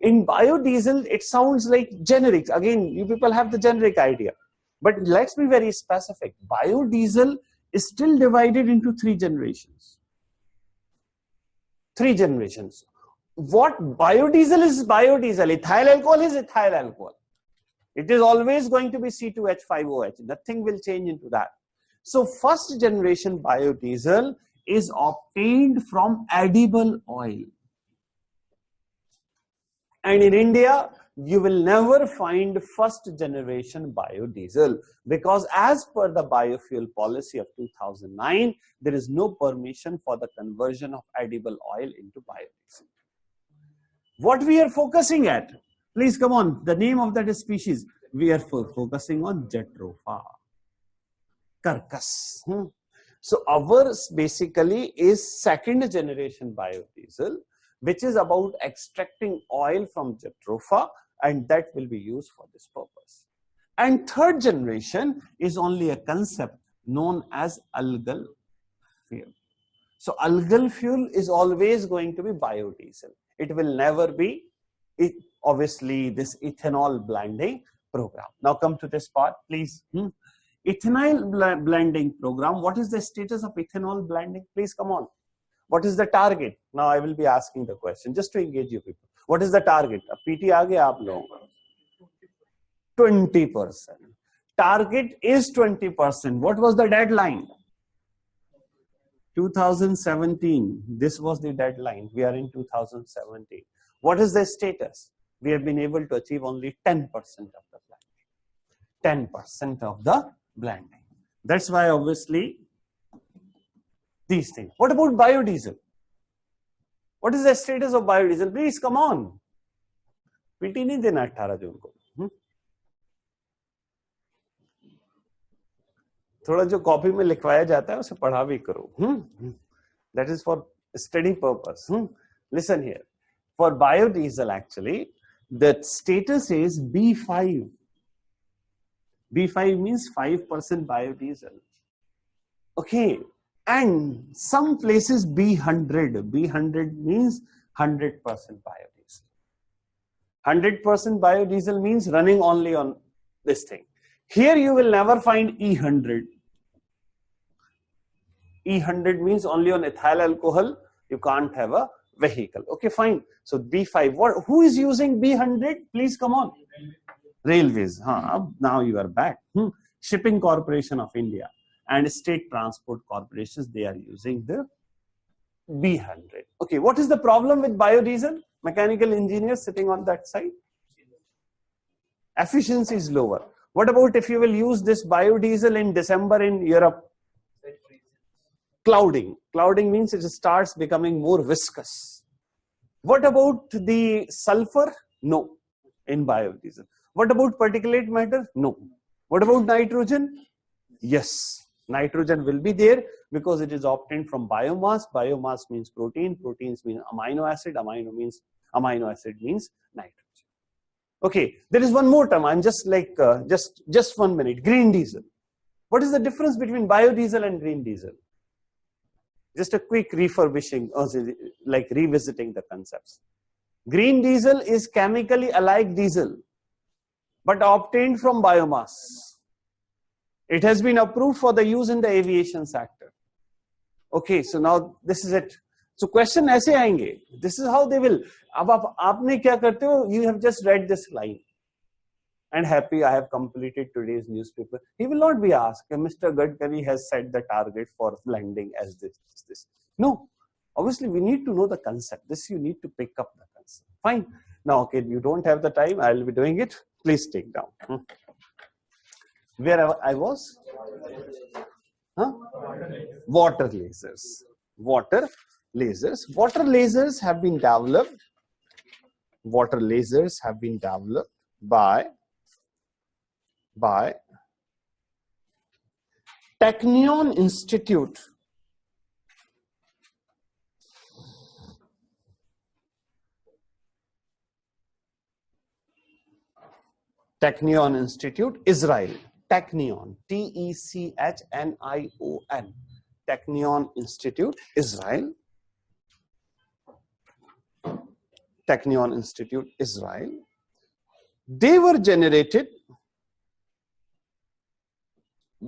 Speaker 1: In biodiesel, it sounds like generic. Again, you people have the generic idea. But let's be very specific. Biodiesel is still divided into 3 generations. 3 generations. What biodiesel is biodiesel? Ethyl alcohol is ethyl alcohol. It is always going to be C2H5OH. Nothing will change into that. So first generation biodiesel is obtained from edible oil. And in India, you will never find first generation biodiesel because as per the biofuel policy of 2009, there is no permission for the conversion of edible oil into biodiesel. What we are focusing at, please come on, the name of that species, we are focusing on Jatropha curcus. So ours basically is second generation biodiesel, which is about extracting oil from Jatropha, and that will be used for this purpose. And third generation is only a concept known as algal fuel. So algal fuel is always going to be biodiesel. It will never be, obviously, this ethanol blending program. Now come to this part, please. Ethanol blending program. What is the status of ethanol blending? Please come on. What is the target? Now I will be asking the question just to engage you people. What is the target? PT aage aap log. 20%. Target is 20%. What was the deadline? 2017. This was the deadline. We are in 2017. What is the status? We have been able to achieve only 10% of the blending. 10% of the blending. That's why obviously these things. What about biodiesel? What is the status of biodiesel? Please come on. PT नहीं देना 18 जून को. थोड़ा जो copy में लिखवाया जाता है उसे पढ़ा भी करो. That is for study purpose. Listen here. For biodiesel, actually, the status is B5. B5 means 5% biodiesel. Okay. And some places B100. B100 means 100% biodiesel. 100% biodiesel means running only on this thing. Here you will never find E100. E100 means only on ethyl alcohol. You can't have a vehicle. Okay, fine. So B5. Who is using B100? Please come on. Railways. Now you are back. Shipping Corporation of India and state transport corporations, they are using the B100. Okay, what is the problem with biodiesel? Mechanical engineers sitting on that side. Efficiency is lower. What about if you will use this biodiesel in December in Europe? Clouding. Clouding means it starts becoming more viscous. What about the sulfur? No, in biodiesel. What about particulate matter? No. What about nitrogen? Yes. Nitrogen will be there because it is obtained from biomass. Biomass means protein. Proteins mean amino acid. Amino acid means nitrogen. Okay, there is one more term. I'm just like, just 1 minute. Green diesel. What is the difference between biodiesel and green diesel? Just a quick refurbishing, like revisiting the concepts. Green diesel is chemically alike diesel, but obtained from biomass. It has been approved for the use in the aviation sector. Okay, so now this is it. So question ऐसे आएंगे. This is how they will. अब आपने क्या करते हो? You have just read this line. And happy I have completed today's newspaper. He will not be asked, Mr. Gadkari has set the target for blending as this. No. Obviously, we need to know the concept. This you need to pick up the concept. Fine. Now, okay, you don't have the time. I will be doing it. Please take down. Where I was? Water lasers. Water lasers. Water lasers have been developed. Water lasers have been developed by Technion Institute Technion Institute, Israel. Technion, Technion. Technion Institute, Israel. Technion Institute, Israel. They were generated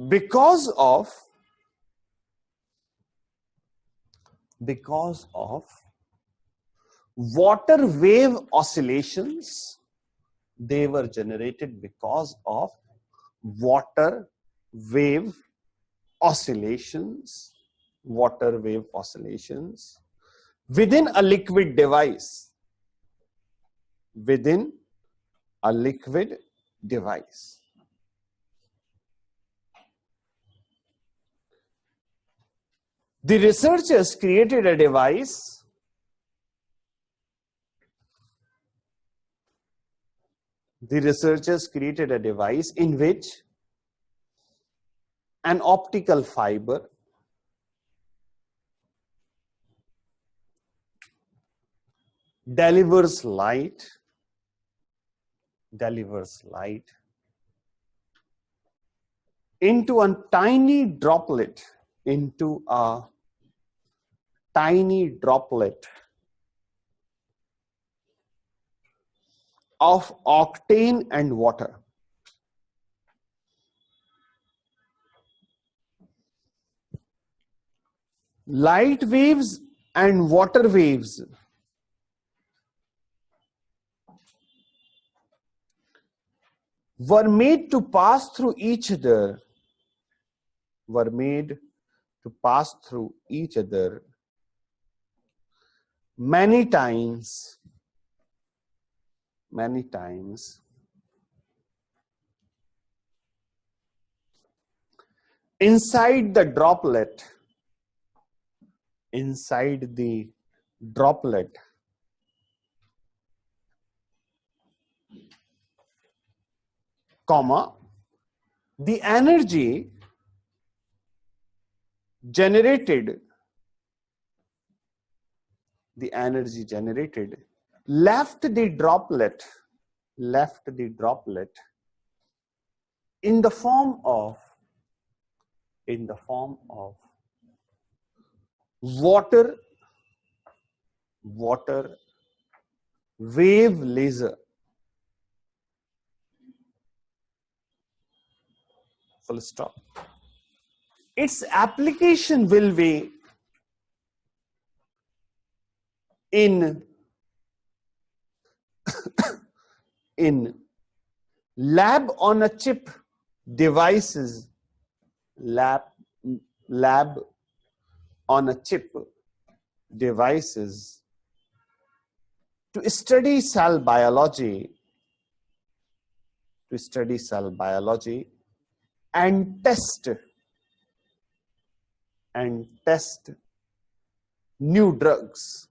Speaker 1: because of water wave oscillations. They were generated because of water wave oscillations within a liquid device. The researchers created a device in which an optical fiber delivers light into a tiny droplet of octane and water. Light waves and water waves were made to pass through each other many times inside the droplet, comma, the energy generated left the droplet in the form of water wave laser. Full stop. Its application will be in lab on a chip devices, lab on a chip devices to study cell biology and test new drugs.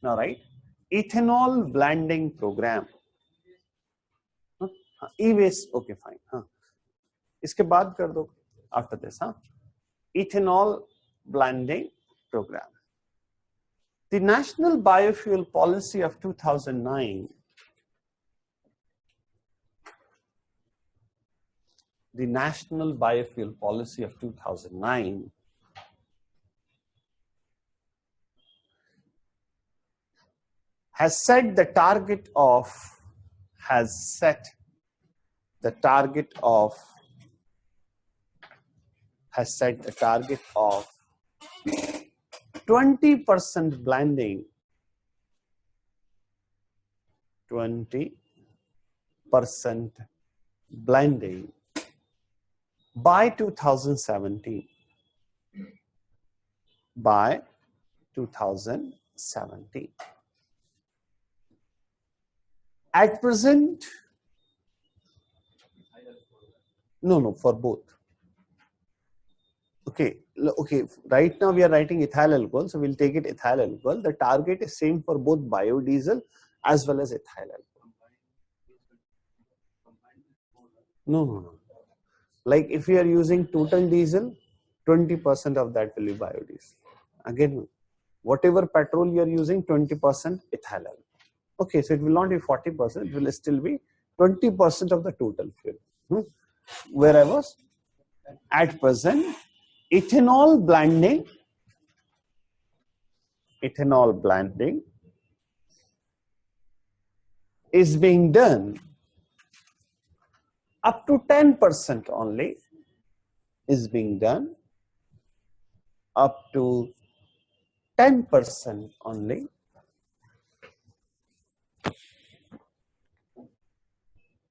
Speaker 1: Now, right? Ethanol blending program. E-waste, okay, fine. इसके बाद कर दो after this. Ethanol blending program. The National Biofuel Policy of 2009 has set the target of 20% blending by 2017. At present, no, for both. Okay, right now we are writing ethyl alcohol, so we'll take it ethyl alcohol. The target is same for both biodiesel as well as ethyl alcohol. No. Like if we are using total diesel, 20% of that will be biodiesel. Again, Whatever petrol you are using, 20% ethyl alcohol. Okay, so it will not be 40%, it will still be 20% of the total fuel. Where I was? At present, ethanol blending is being done up to 10% only, is being done up to 10% only.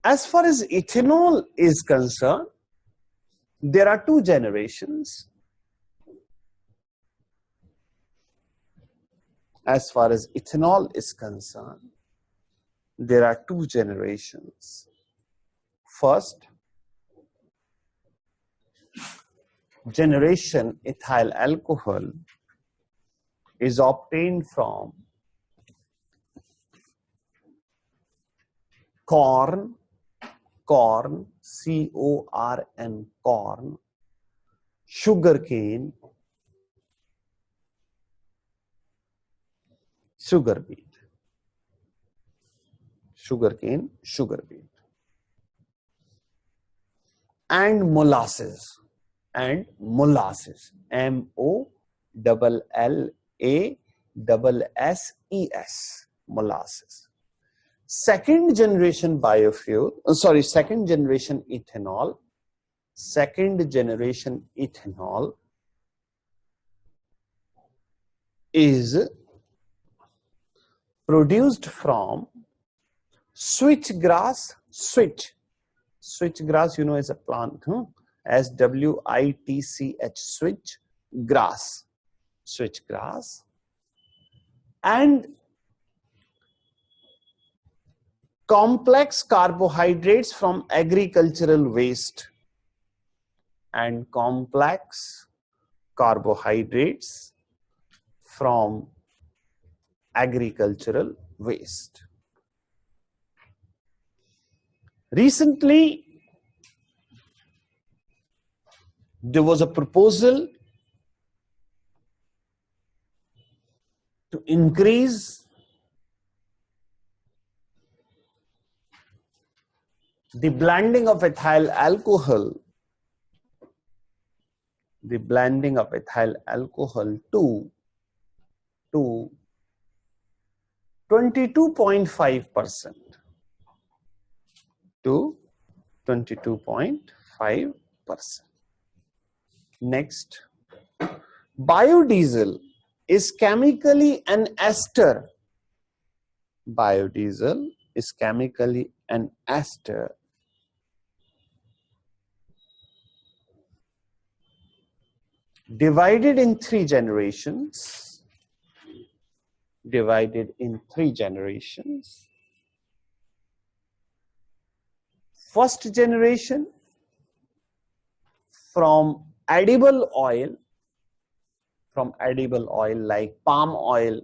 Speaker 1: As far as ethanol is concerned, there are two generations. As far as ethanol is concerned, there are two generations. First generation ethyl alcohol is obtained from corn, C-O-R-N, corn, sugarcane, sugar beet, sugarcane, sugar beet, and molasses, M-O-L-L-A-S-S-E-S, molasses. Second generation biofuel, second generation ethanol is produced from switchgrass. Switchgrass, you know, is a plant, S-W-I-T-C-H, switchgrass, and complex carbohydrates from agricultural waste, Recently, there was a proposal to increase the blending of ethyl alcohol, to 22.5%. To 22.5%. Next, biodiesel is chemically an ester. Biodiesel is chemically an ester divided in three generations. First generation from edible oil like palm oil,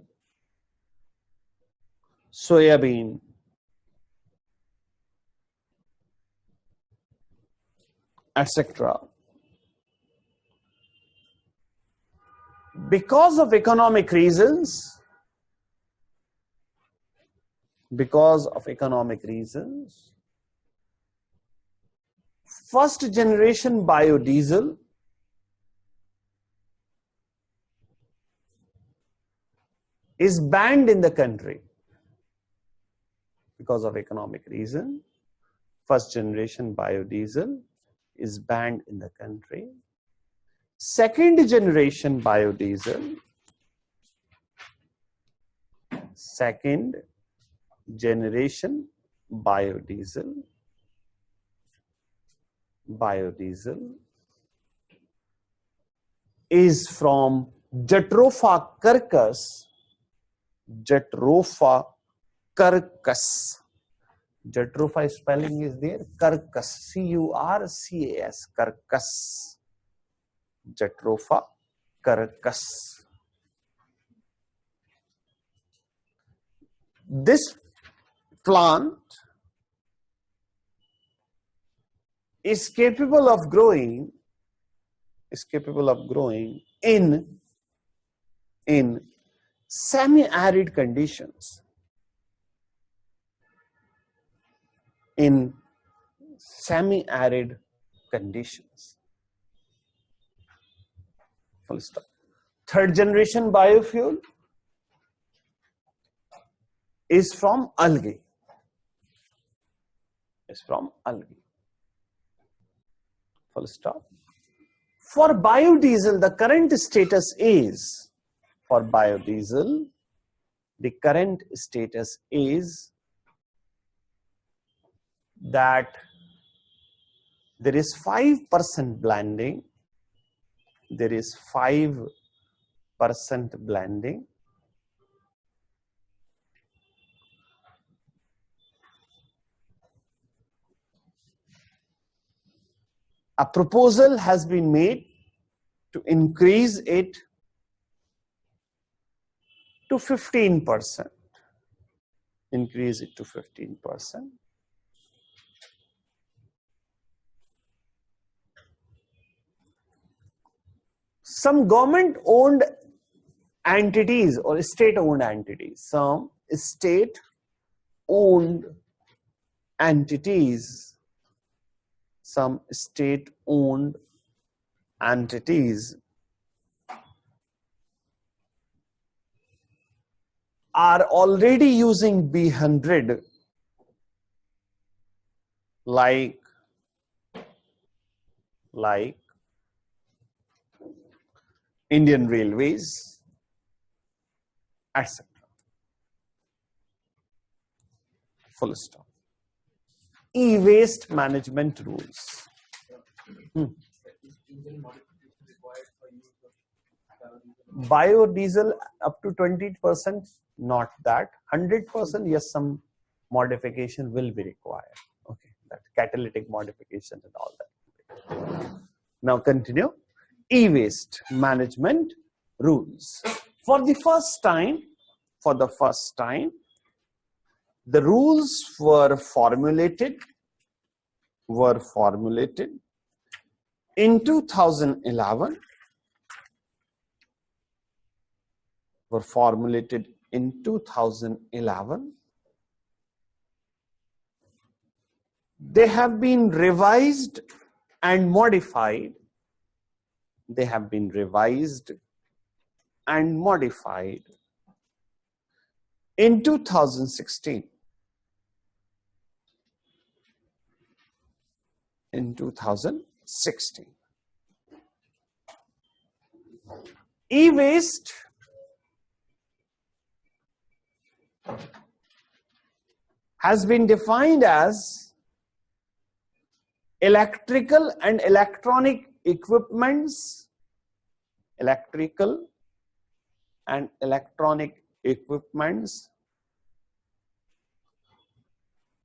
Speaker 1: soybean, etc. Because of economic reasons, first generation biodiesel is banned in the country. Because of economic reason, first generation biodiesel is banned in the country. Second generation biodiesel is from Jatropha curcus. Jatropha spelling is there, curcus, C-U-R-C-A-S, curcus. Jatropha curcus. This plant is capable of growing in semi-arid conditions. In semi-arid conditions. Full stop. Third generation biofuel is from algae. Is from algae. Full stop. For biodiesel, the current status is, for biodiesel, the current status is that there is 5% blending. There is 5% blending. A proposal has been made to increase it to 15%. Increase it to 15%. Some government-owned entities or state-owned entities, some state-owned entities, are already using B100 like Indian Railways, etc. Full stop. E-waste management rules. Biodiesel up to 20%, not that. 100%, yes, some modification will be required. Okay, that catalytic modification and all that. Now continue. E-waste management rules. For the first time, the rules were formulated in 2011. They have been revised and modified. In 2016. E-waste has been defined as electrical and electronic equipments,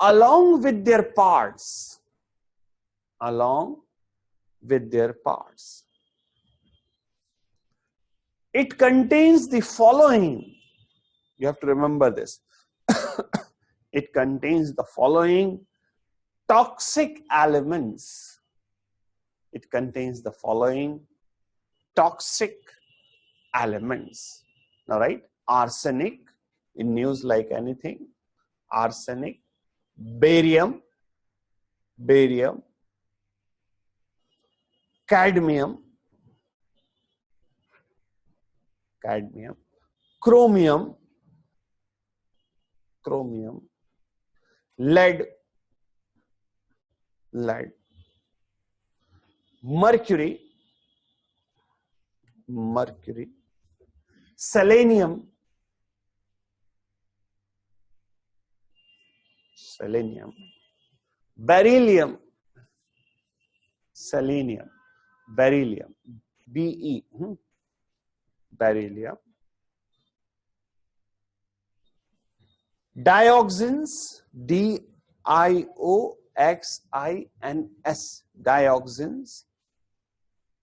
Speaker 1: along with their parts. It contains the following. You have to remember this. It contains the following toxic elements. All right. Arsenic, in news like anything. Arsenic, barium, cadmium, chromium, lead, mercury, selenium, beryllium, Be, beryllium, dioxins, dioxins, dioxins,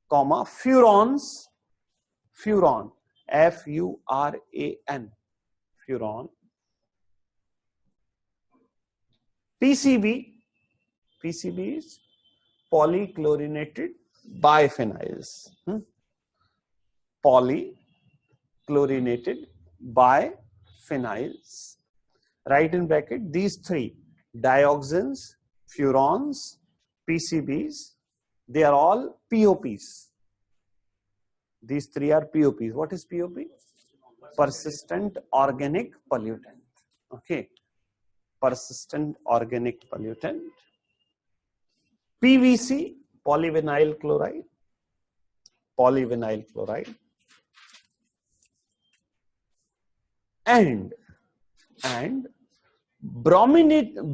Speaker 1: comma, furans, furan, Furan, furan, PCB is polychlorinated biphenyls. Polychlorinated biphenyls. Write in bracket these three: dioxins, furans, PCBs. They are all POPs. These three are POPs. What is POP? Persistent organic pollutant. Okay. Persistent organic pollutant. PVC, polyvinyl chloride. Polyvinyl chloride. And brominated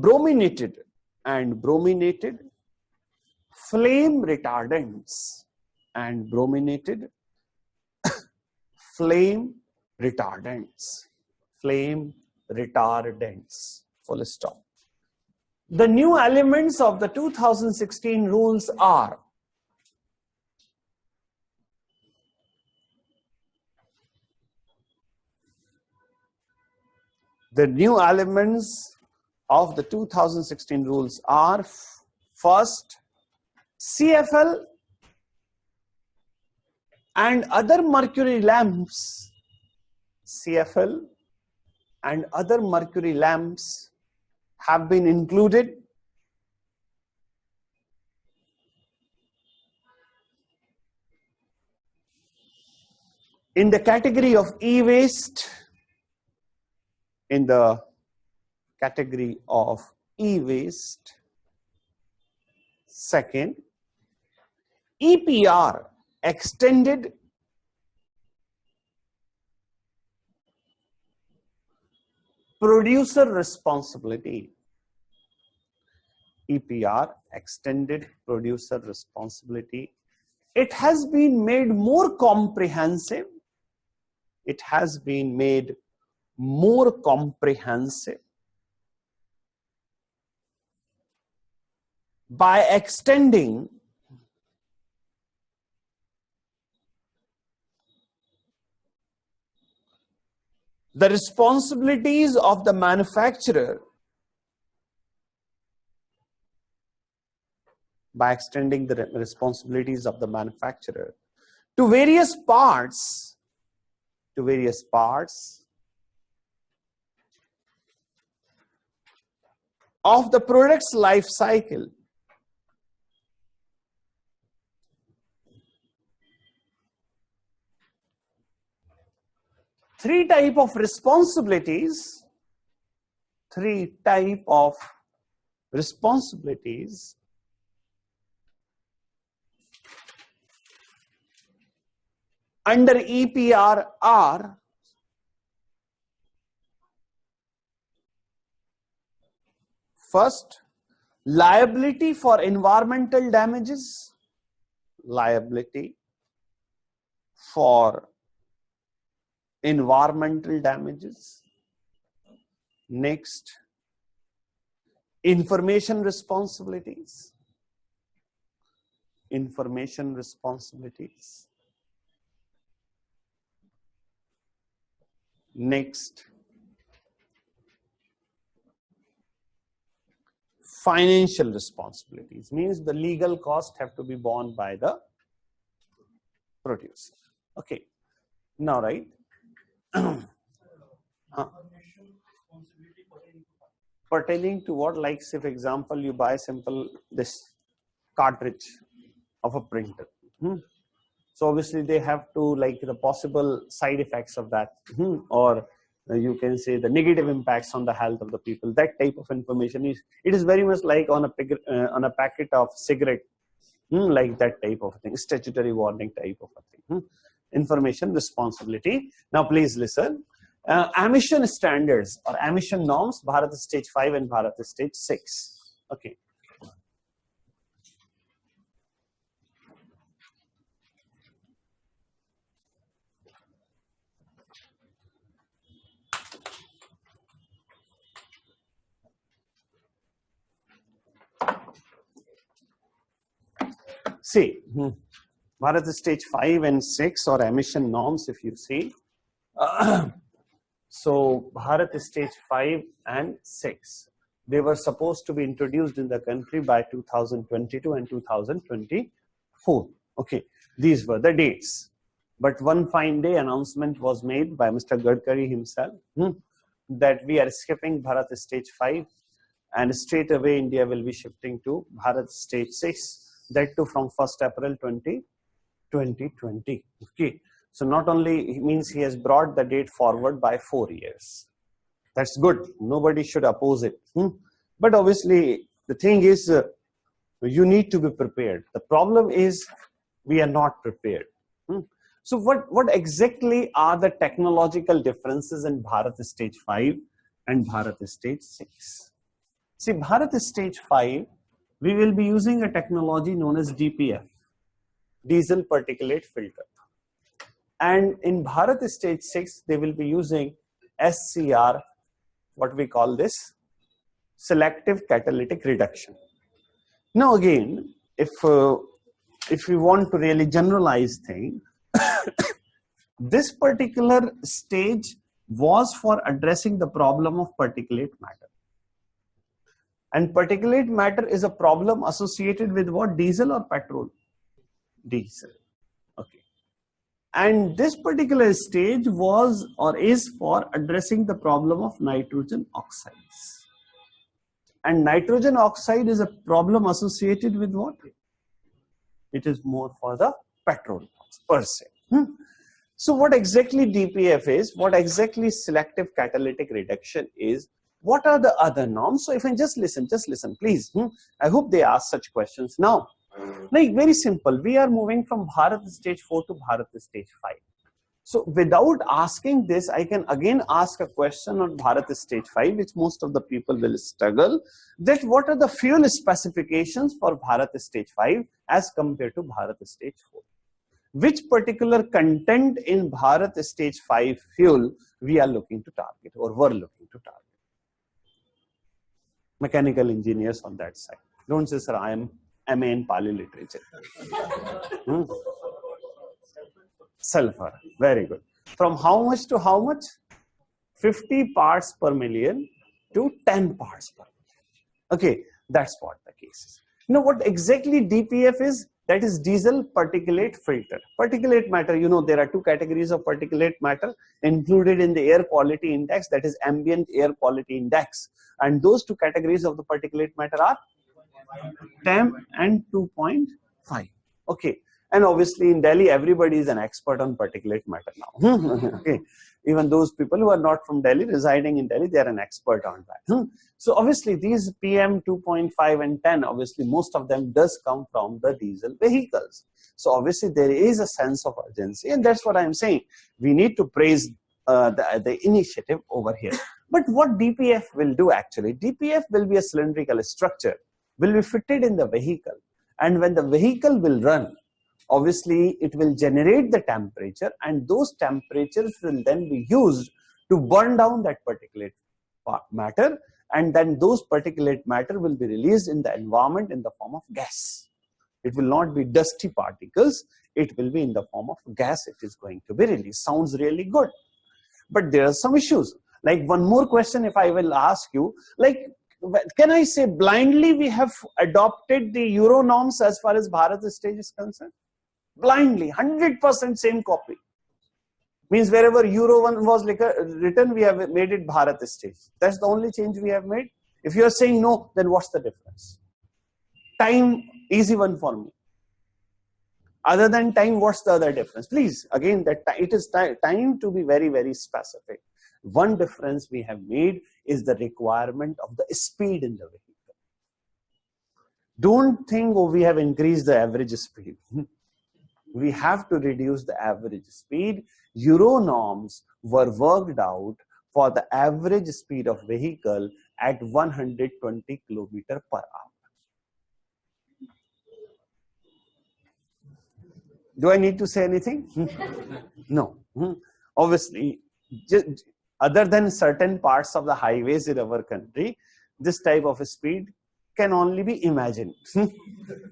Speaker 1: flame retardants and brominated flame retardants. Full stop. The new elements of the 2016 rules are: the new elements of the 2016 rules are: first, CFL and other mercury lamps. CFL and other mercury lamps have been included in the category of e-waste. In the category of e-waste. Second, EPR, extended producer responsibility. EPR, extended producer responsibility. It has been made more comprehensive. It has been made more comprehensive by extending the responsibilities of the manufacturer, to various parts of the product's life cycle. Three type of responsibilities under EPR are: first, liability for environmental damages. Liability for environmental damages. Next, information responsibilities. Next, financial responsibilities, means the legal costs have to be borne by the producer. Okay, now right. Pertaining to what? Like, say for example, you buy this cartridge of a printer. So obviously they have to, like, the possible side effects of that, or you can say the negative impacts on the health of the people. That type of information it is very much like on a packet of cigarette, like that type of thing, statutory warning type of a thing. Information responsibility. Now please listen. Emission standards or emission norms, Bharat Stage 5 and Bharat Stage 6. Okay. See, Bharat Stage 5 and 6 or emission norms, if you see. So Bharat Stage 5 and 6, they were supposed to be introduced in the country by 2022 and 2024. Okay, these were the dates. But one fine day, announcement was made by Mr. Gadkari himself that we are skipping Bharat Stage 5 and straight away India will be shifting to Bharat Stage 6, that too from 1st April 2020. Okay. So not only means he has brought the date forward by 4 years. That's good. Nobody should oppose it. But obviously, the thing is, you need to be prepared. The problem is, we are not prepared. So what exactly are the technological differences in Bharat Stage 5 and Bharat Stage 6? See, Bharat Stage 5, we will be using a technology known as DPF, Diesel Particulate Filter. And in Bharat Stage 6, they will be using SCR, what we call this, Selective Catalytic Reduction. Now again, if we want to really generalize things, this particular stage was for addressing the problem of particulate matter. And particulate matter is a problem associated with what? Diesel or petrol? Diesel. Okay. And this particular stage was or is for addressing the problem of nitrogen oxides. And nitrogen oxide is a problem associated with what? It is more for the petrol per se. So what exactly DPF is, what exactly selective catalytic reduction is, what are the other norms? So if I just listen, please. I hope they ask such questions. Now, like very simple, we are moving from Bharat Stage 4 to Bharat Stage 5. So without asking this, I can again ask a question on Bharat Stage 5, which most of the people will struggle, that what are the fuel specifications for Bharat Stage 5 as compared to Bharat Stage 4? Which particular content in Bharat Stage 5 fuel we are looking to target or were looking to target? Mechanical engineers on that side. Don't say, sir, I am MA in Pali literature. Sulfur. Very good. From how much to how much? 50 parts per million to 10 parts per million. Okay, that's what the case is. You know what exactly DPF is? That is diesel particulate filter. Particulate matter, you know, there are two categories of particulate matter included in the air quality index, that is ambient air quality index. And those two categories of the particulate matter are TEM and 2.5. Okay. And obviously in Delhi, everybody is an expert on particulate matter now. Okay. Even those people who are not from Delhi, residing in Delhi, they are an expert on that. So obviously these PM 2.5 and 10, obviously most of them does come from the diesel vehicles. So obviously there is a sense of urgency, and that's what I'm saying. We need to praise the initiative over here. But what DPF will do actually, DPF will be a cylindrical structure, will be fitted in the vehicle. And when the vehicle will run, obviously it will generate the temperature, and those temperatures will then be used to burn down that particulate matter, and then those particulate matter will be released in the environment in the form of gas. It will not be dusty particles, it will be in the form of gas it is going to be released. Sounds really good. But there are some issues. Like one more question if I will ask you, like can I say blindly we have adopted the Euro norms as far as Bharat Stage is concerned? Blindly, 100% same copy. Means wherever Euro 1 was written, we have made it Bharat Stage. That's the only change we have made. If you are saying no, then what's the difference? Time, easy one for me. Other than time, what's the other difference? Please, again, that it is time to be very, very specific. One difference we have made is the requirement of the speed in the vehicle. Don't think, oh, we have increased the average speed. We have to reduce the average speed. Euro norms were worked out for the average speed of vehicle at 120 km per hour. Do I need to say anything? No. Obviously, other than certain parts of the highways in our country, this type of speed can only be imagined.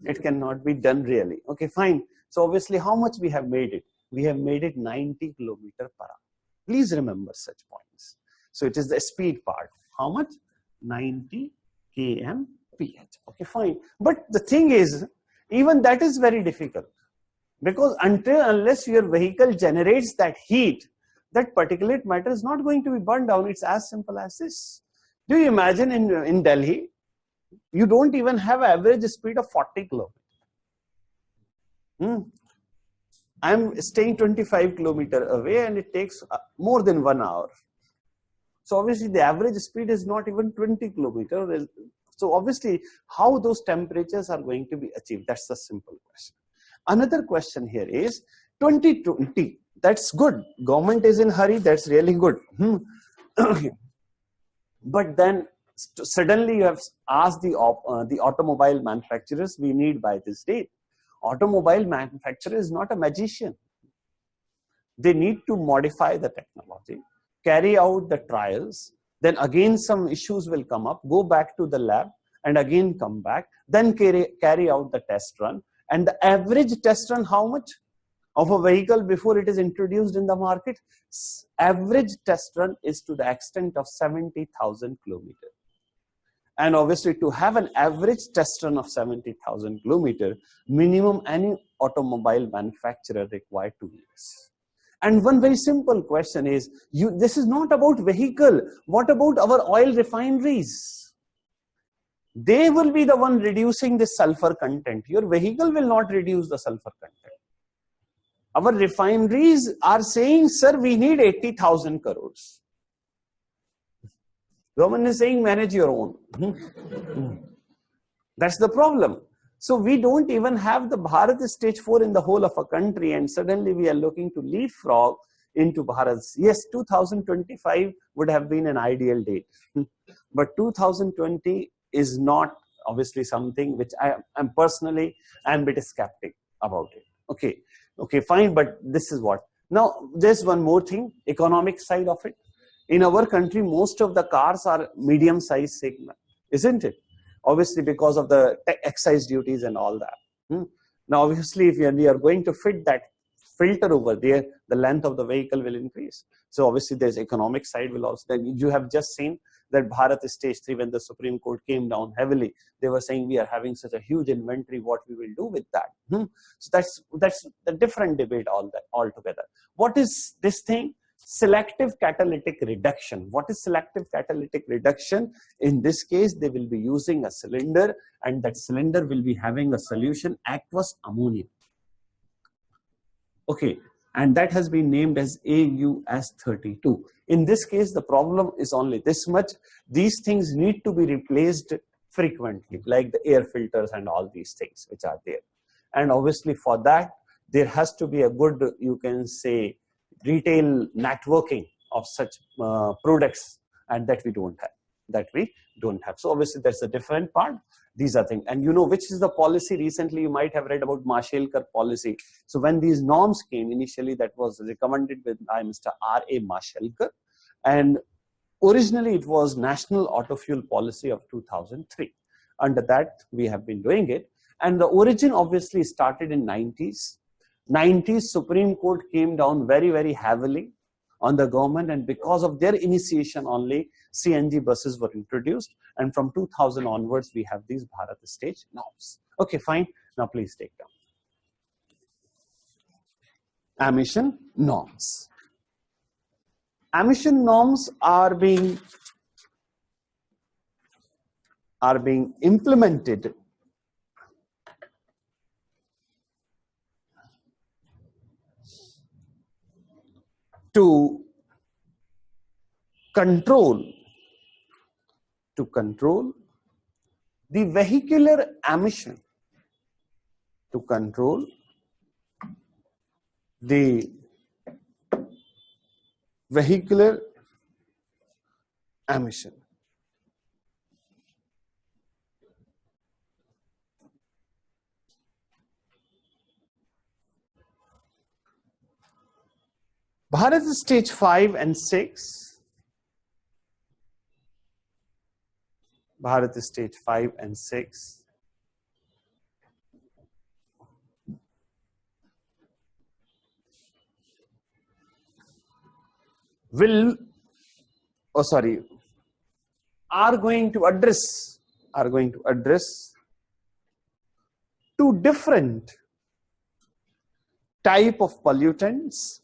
Speaker 1: It cannot be done really. Okay, fine. So obviously, how much we have made it? We have made it 90 km per hour. Please remember such points. So it is the speed part. How much? 90 kmph. Okay, fine. But the thing is, even that is very difficult. Because unless your vehicle generates that heat, that particulate matter is not going to be burned down. It's as simple as this. Do you imagine in Delhi, you don't even have an average speed of 40 kilometers. I'm staying 25 kilometers away and it takes more than 1 hour. So obviously the average speed is not even 20 kilometers. So obviously how those temperatures are going to be achieved, that's the simple question. Another question here is 2020. That's good. Government is in hurry. That's really good. But then suddenly you have asked the automobile manufacturers, we need by this date. Automobile manufacturer is not a magician. They need to modify the technology, carry out the trials, then again some issues will come up, go back to the lab and again come back, then carry out the test run. And the average test run, how much? Of a vehicle before it is introduced in the market, average test run is to the extent of 70,000 kilometers. And obviously to have an average test run of 70,000 kilometers, minimum any automobile manufacturer required 2 years. And one very simple question is, this is not about vehicle. What about our oil refineries? They will be the one reducing the sulfur content. Your vehicle will not reduce the sulfur content. Our refineries are saying, sir, we need 80,000 crores. Government is saying, manage your own. That's the problem. So we don't even have the Bharat stage 4 in the whole of a country, and suddenly we are looking to leapfrog into Bharat. Yes, 2025 would have been an ideal date. But 2020 is not obviously something which I'm personally, I'm a bit skeptic about it. Okay, fine, but this is what. Now, there's one more thing, economic side of it. In our country, most of the cars are medium-sized segment, isn't it? Obviously, because of the excise duties and all that. Now, obviously, if we are going to fit that filter over there, the length of the vehicle will increase. So, obviously, there's economic side will also. Then you have just seen that Bharat stage 3, when the Supreme Court came down heavily, they were saying we are having such a huge inventory, what we will do with that. So that's the different debate altogether. What is this thing? Selective catalytic reduction. What is selective catalytic reduction? In this case, they will be using a cylinder, and that cylinder will be having a solution, aqueous ammonia. Okay, and that has been named as AUS32. In this case, the problem is only this much. These things need to be replaced frequently, like the air filters and all these things which are there. And obviously for that, there has to be a good, you can say, retail networking of such products, and that we don't have. So obviously that's a different part. These are things, and you know which is the policy. Recently you might have read about Mashelkar policy. So when these norms came initially, that was recommended by Mr. R.A. Mashelkar, and originally it was National Auto Fuel Policy of 2003. Under that we have been doing it, and the origin obviously started in 90s. Supreme Court came down very, very heavily on the government, and because of their initiation only, CNG buses were introduced, and from 2000 onwards we have these Bharat stage norms. Okay, fine. Now please take down. Emission norms. Emission norms are being implemented to control the vehicular emission, to control the vehicular emission. Bharat stage 5 and 6. Bharat stage 5 and 6 are going to address two different type of pollutants,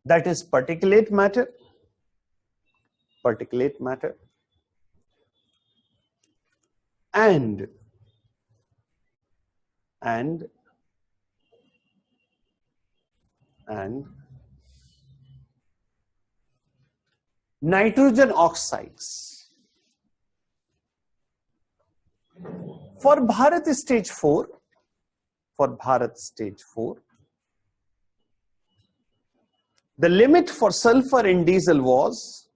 Speaker 1: that is particulate matter, and nitrogen oxides. For Bharat stage 4, the limit for sulfur in diesel was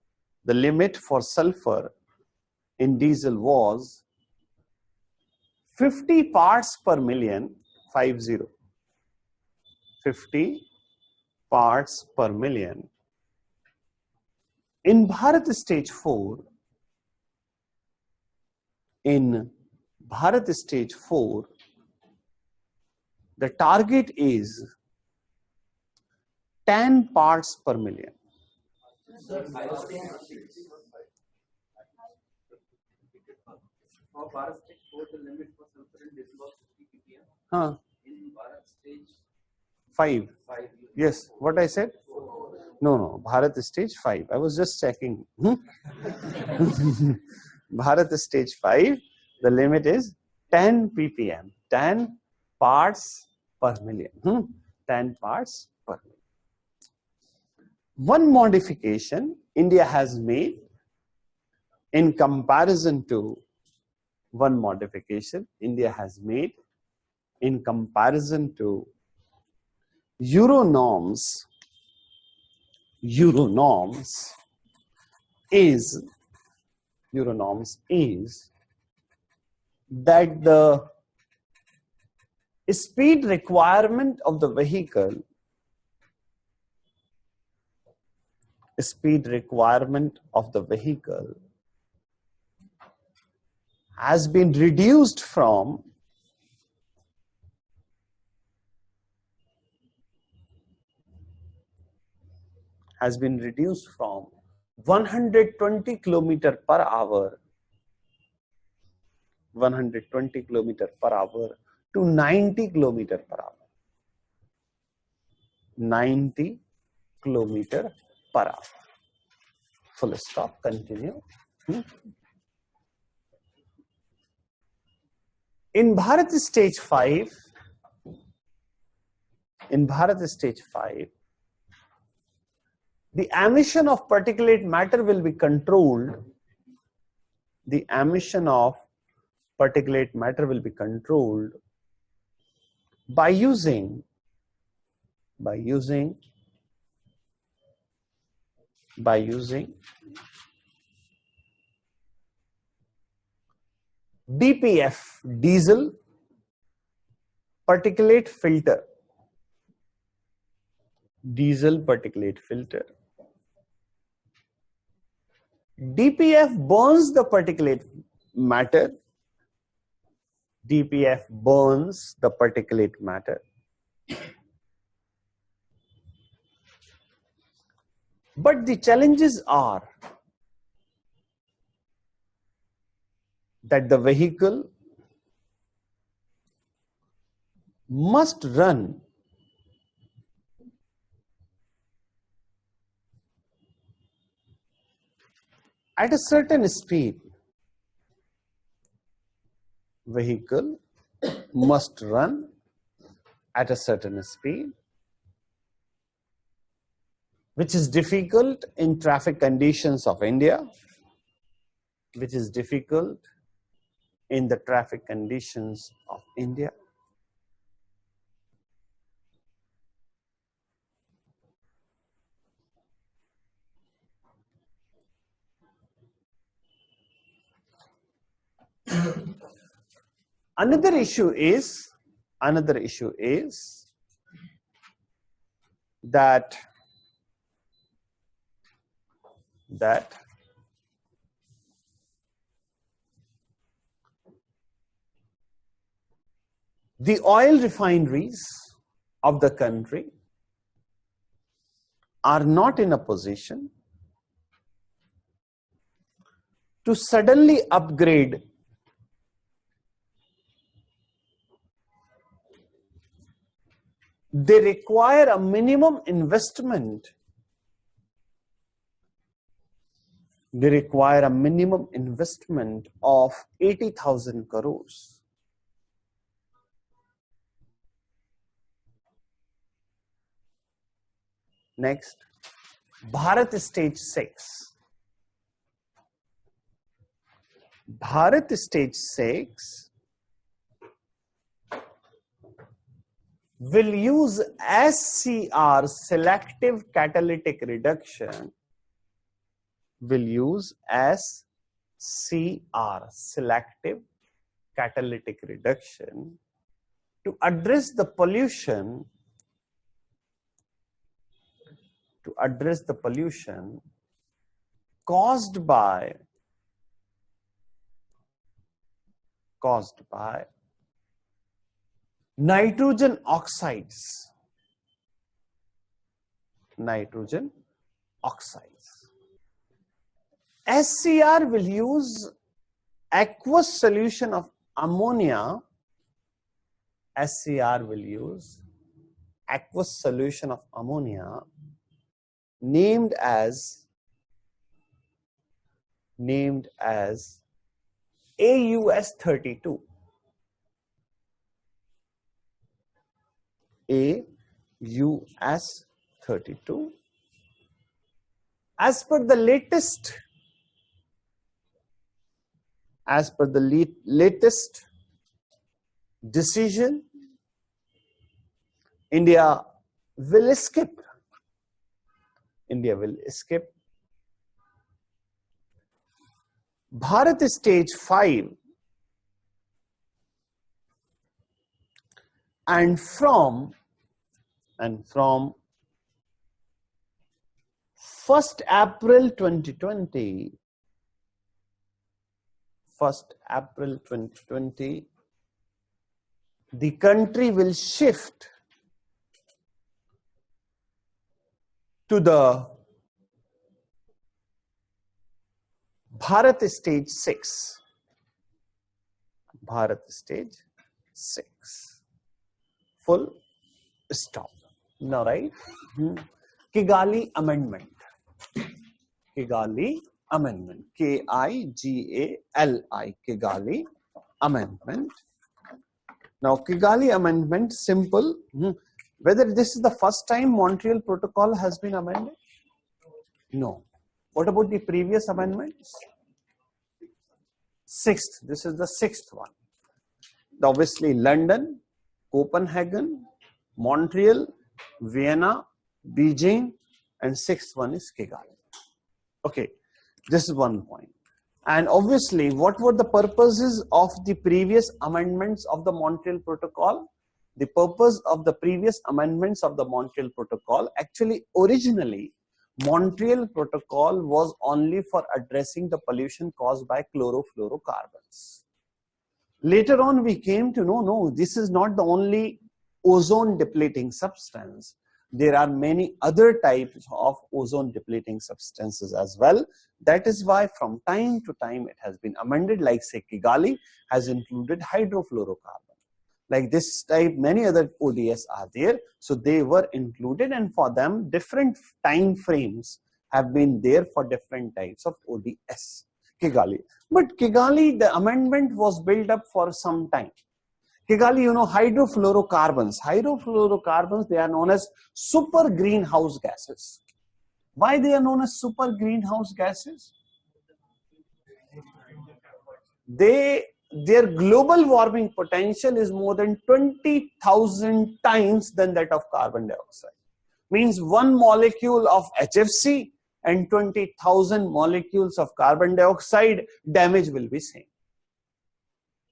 Speaker 1: 50 parts per million, 50 parts per million. In Bharat stage 4, the target is 10 parts per million.
Speaker 2: For Bharat stage 4, the limit for sulfur in diesel was 50 ppm. In Bharat stage
Speaker 1: 5. Yes, what I said? No, Bharat stage 5. I was just checking. Bharat stage 5, the limit is 10 ppm, 10 parts per million. 10 parts per million. One modification India has made in comparison to Euro norms is that the speed requirement of the vehicle has been reduced from 120 kilometer per hour to 90 kilometer per hour. 90 kilometer per hour. Full stop. Continue. In Bharat stage 5, the emission of particulate matter will be controlled. By using DPF, diesel particulate filter. DPF burns the particulate matter. But the challenges are that the vehicle must run at a certain speed. Which is difficult in traffic conditions of India, Another issue is that the oil refineries of the country are not in a position to suddenly upgrade they require a minimum investment. They require a minimum investment of 80,000 crores. Next, Bharat Stage 6. Bharat Stage 6 will use SCR, selective catalytic reduction. Will use SCR, selective catalytic reduction, to address the pollution caused by nitrogen oxides. Nitrogen oxides. SCR will use aqueous solution of ammonia. SCR will use aqueous solution of ammonia named as AUS32. AUS32. As per the latest decision, India will skip. Bharat Stage 5, and from 1st April 2020, the country will shift to the Bharat Stage 6. Bharat Stage 6. Full stop. Now, right? Kigali Amendment. Kigali Amendment. Kigali. Kigali Amendment. Now, Kigali Amendment, simple. Whether this is the first time Montreal Protocol has been amended? No. What about the previous amendments? 6th. This is the 6th one. Obviously, London, Copenhagen, Montreal, Vienna, Beijing, and 6th one is Kigali. Okay, this is one point. And obviously, what were the purposes of the previous amendments of the Montreal Protocol? The purpose of the previous amendments of the Montreal Protocol, actually originally, Montreal Protocol was only for addressing the pollution caused by chlorofluorocarbons. Later on, we came to know, no, this is not the only ozone depleting substance. There are many other types of ozone depleting substances as well. That is why from time to time it has been amended, like say Kigali has included hydrofluorocarbon. Like this type, many other ODS are there. So they were included, and for them different time frames have been there for different types of ODS. Kigali. But Kigali, the amendment was built up for some time. Kigali, you know, hydrofluorocarbons. Hydrofluorocarbons, they are known as super greenhouse gases. Why they are known as super greenhouse gases? Their global warming potential is more than 20,000 times than that of carbon dioxide. Means one molecule of HFC and 20,000 molecules of carbon dioxide, damage will be same.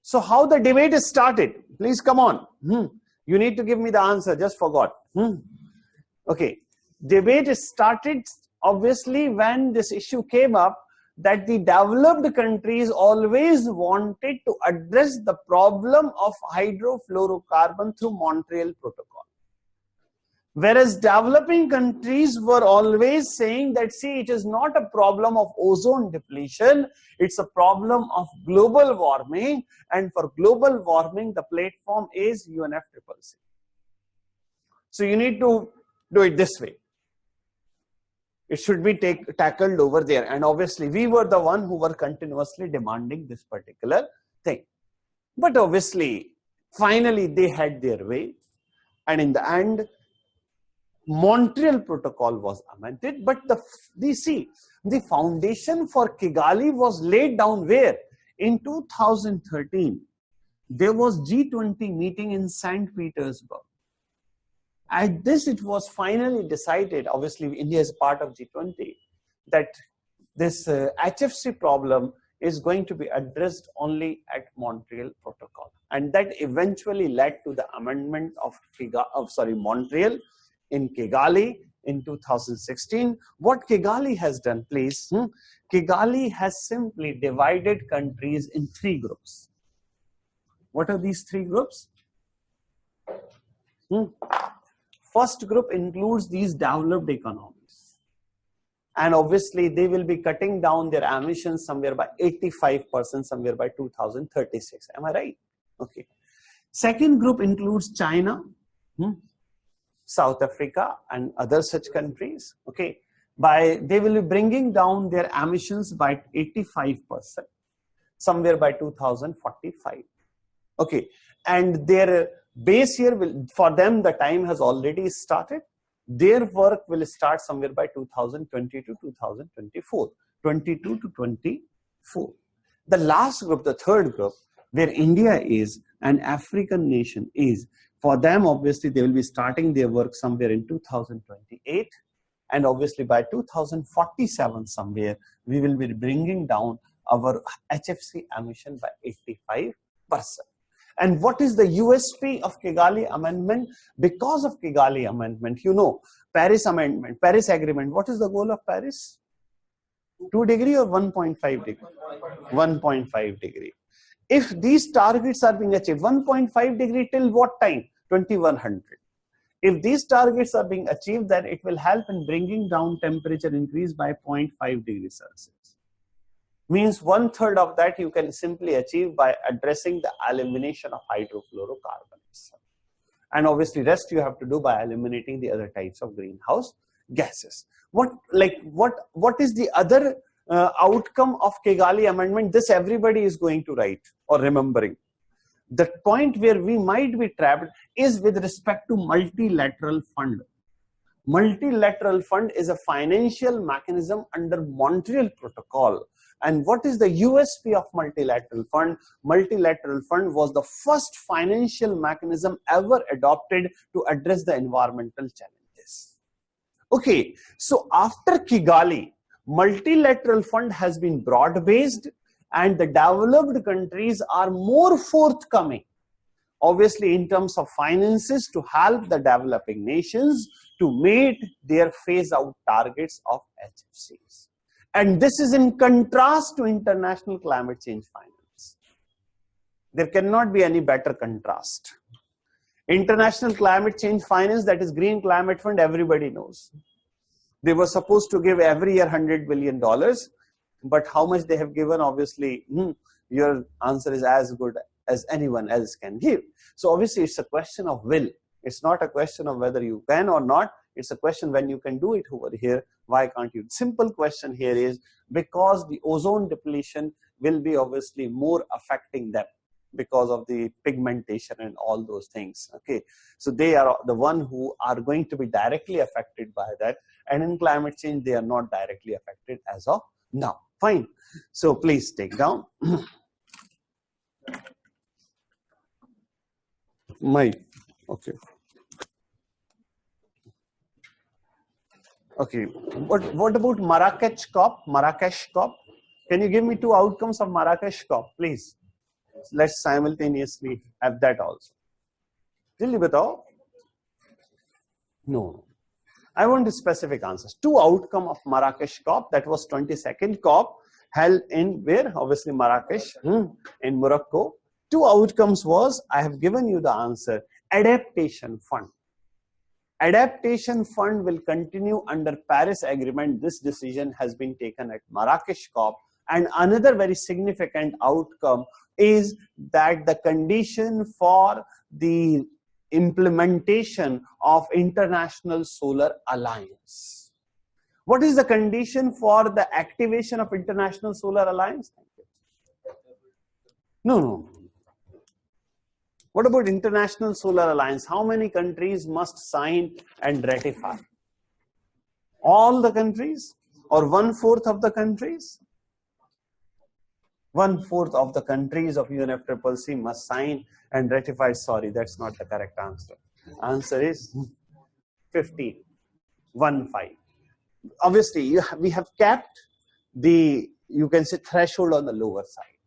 Speaker 1: So how the debate is started? Please come on. You need to give me the answer, just forgot. Okay, debate is started obviously when this issue came up, that the developed countries always wanted to address the problem of hydrofluorocarbon through Montreal Protocol. Whereas developing countries were always saying that, see, it is not a problem of ozone depletion, it's a problem of global warming, and for global warming, the platform is UNFCCC. So you need to do it this way. It should be tackled over there. And obviously, we were the one who were continuously demanding this particular thing. But obviously, finally, they had their way. And in the end, Montreal Protocol was amended. But the foundation for Kigali was laid down where? In 2013, there was G20 meeting in St. Petersburg. At this, it was finally decided, obviously India is part of G20, that this HFC problem is going to be addressed only at Montreal Protocol. And that eventually led to the amendment of Montreal in Kigali in 2016. What Kigali has done, please, Kigali has simply divided countries in 3 groups. What are these 3 groups? First group includes these developed economies. And obviously, they will be cutting down their emissions somewhere by 85%, somewhere by 2036. Am I right? Okay. Second group includes China, South Africa, and other such countries. Okay. They will be bringing down their emissions by 85%, somewhere by 2045. Okay. And their base year for them, the time has already started. Their work will start somewhere by 2020 to 2024, 22 to 24. The last group, the third group, where India is, an African nation is, for them, obviously, they will be starting their work somewhere in 2028. And obviously, by 2047 somewhere, we will be bringing down our HFC emission by 85%. And what is the USP of Kigali Amendment? Because of Kigali Amendment, Paris Amendment, Paris Agreement, what is the goal of Paris? 2 degree or 1.5 degree? 1.5 degree. If these targets are being achieved, 1.5 degree till what time? 2100. If these targets are being achieved, then it will help in bringing down temperature increase by 0.5 degrees Celsius. Means 1/3 of that you can simply achieve by addressing the elimination of hydrofluorocarbons. And obviously rest you have to do by eliminating the other types of greenhouse gases. What is the other outcome of Kigali Amendment? This everybody is going to write or remembering. The point where we might be trapped is with respect to multilateral fund. Multilateral fund is a financial mechanism under Montreal Protocol. And what is the USP of multilateral fund? Multilateral fund was the first financial mechanism ever adopted to address the environmental challenges. Okay, so after Kigali, multilateral fund has been broad-based and the developed countries are more forthcoming, obviously in terms of finances, to help the developing nations to meet their phase-out targets of HFCs. And this is in contrast to international climate change finance. There cannot be any better contrast. International climate change finance, that is Green Climate Fund, everybody knows. They were supposed to give every year $100 billion, but how much they have given, obviously, your answer is as good as anyone else can give. So obviously it's a question of will. It's not a question of whether you can or not. It's a question when you can do it over here, why can't you? Simple question here is because the ozone depletion will be obviously more affecting them because of the pigmentation and all those things. Okay, so they are the one who are going to be directly affected by that. And in climate change, they are not directly affected as of now. Fine. So please take down. Okay. Okay, what about Marrakesh COP? Marrakesh COP. Can you give me 2 outcomes of Marrakesh COP, please? Let's simultaneously have that also. Jildi batao. No. I want the specific answers. 2 outcomes of Marrakesh COP. That was 22nd COP held in where? Obviously Marrakesh in Morocco. 2 outcomes was, I have given you the answer, adaptation fund. Adaptation fund will continue under Paris Agreement. This decision has been taken at Marrakesh COP. And another very significant outcome is that the condition for the implementation of International Solar Alliance. What is the condition for the activation of International Solar Alliance? No. What about International Solar Alliance? How many countries must sign and ratify? All the countries or 1/4 of the countries? 1/4 of the countries of UNFCCC must sign and ratify. Sorry, that's not the correct answer. Answer is 15. 1/5. Obviously, we have kept the, you can say, threshold on the lower side.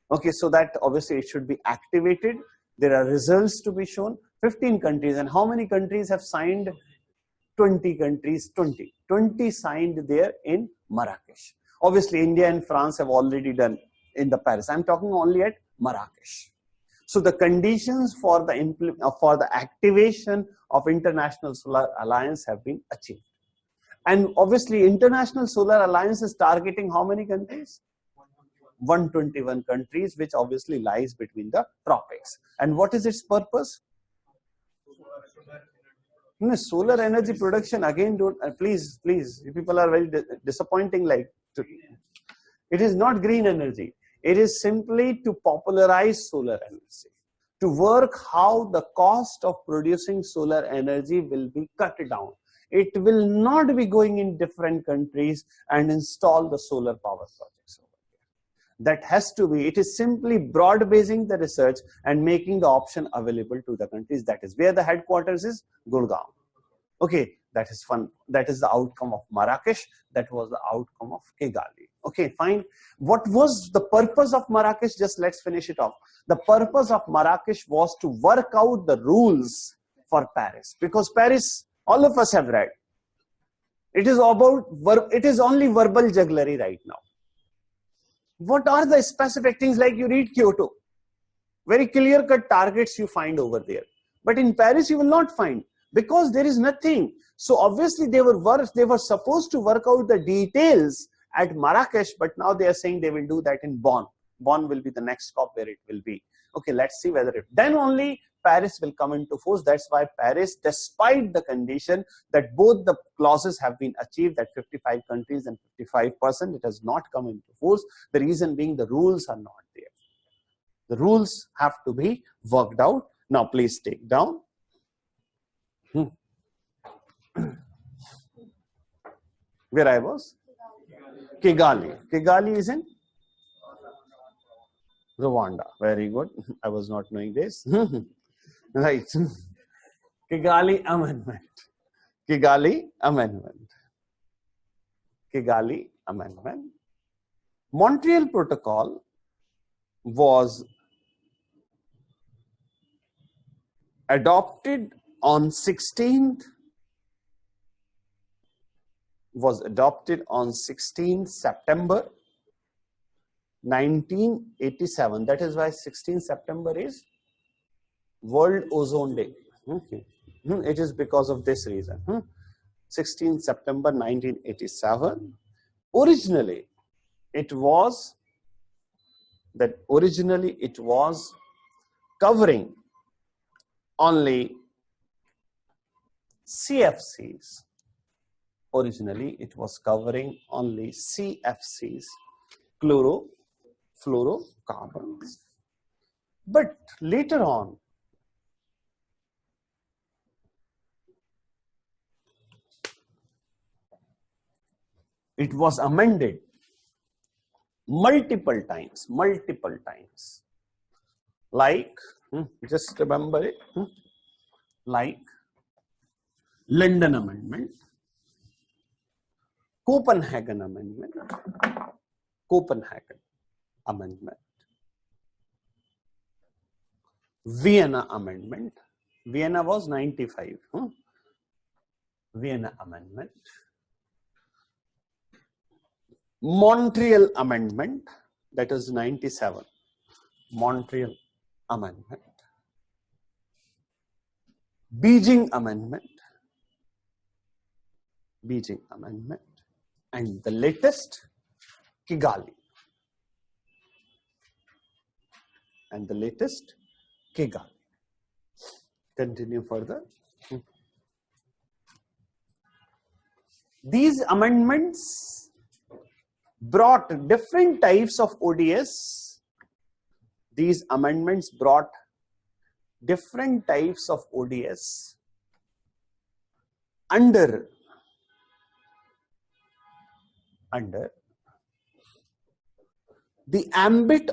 Speaker 1: Okay, so that obviously it should be activated. There are results to be shown. 15 countries. And how many countries have signed? 20 countries. 20 signed there in Marrakesh. Obviously, India and France have already done in the Paris. I'm talking only at Marrakesh. So the conditions for the activation of International Solar Alliance have been achieved. And obviously, International Solar Alliance is targeting how many countries? 121 countries, which obviously lies between the tropics. And what is its purpose? Solar energy production, again, don't please, you people are very disappointing. It is not green energy. It is simply to popularize solar energy, to work how the cost of producing solar energy will be cut down. It will not be going in different countries and install the solar power projects. That has to be, it is simply broad basing the research and making the option available to the countries. That is where the headquarters is, Gurgaon. Okay, that is fun. That is the outcome of Marrakesh. That was the outcome of Kigali. Okay, fine. What was the purpose of Marrakesh? Just let's finish it off. The purpose of Marrakesh was to work out the rules for Paris, because Paris, all of us have read. It is only verbal jugglery right now. What are the specific things? Like you read Kyoto, very clear-cut targets you find over there. But in Paris, you will not find, because there is nothing. So obviously they were supposed to work out the details at Marrakesh, but now they are saying they will do that in Bonn. Bonn will be the next COP where it will be. Okay, let's see whether then only Paris will come into force. That's why Paris, despite the condition that both the clauses have been achieved at 55 countries and 55%, it has not come into force. The reason being the rules are not there. The rules have to be worked out. Now please take down. Where I was? Kigali. Kigali is in Rwanda. Very good. I was not knowing this. Right. Kigali Amendment. Kigali Amendment. Kigali Amendment. Montreal Protocol was adopted on 16th September 1987. That is why 16th September is World Ozone Day. Okay. It is because of this reason. 16th September 1987. Originally, it was covering only CFCs. Originally, it was covering only CFCs, chlorofluorocarbons. But later on, it was amended multiple times. Like, just remember it, like London Amendment, Copenhagen Amendment, Vienna Amendment. Vienna was 95. Vienna Amendment. Montreal Amendment, that is 97. Montreal Amendment. Beijing Amendment. And the latest, Kigali. Continue further. These amendments brought different types of ODS. These amendments brought different types of ODS under the ambit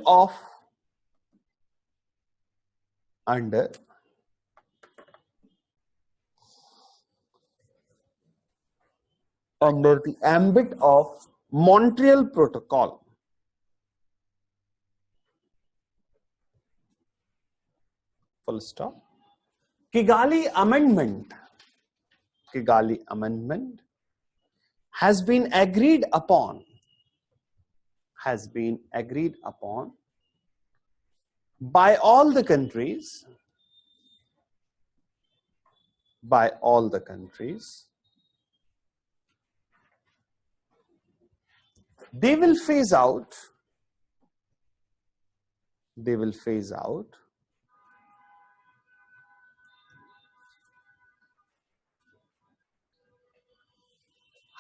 Speaker 1: of Montreal Protocol. Full stop. Kigali Amendment has been agreed upon by all the countries They will phase out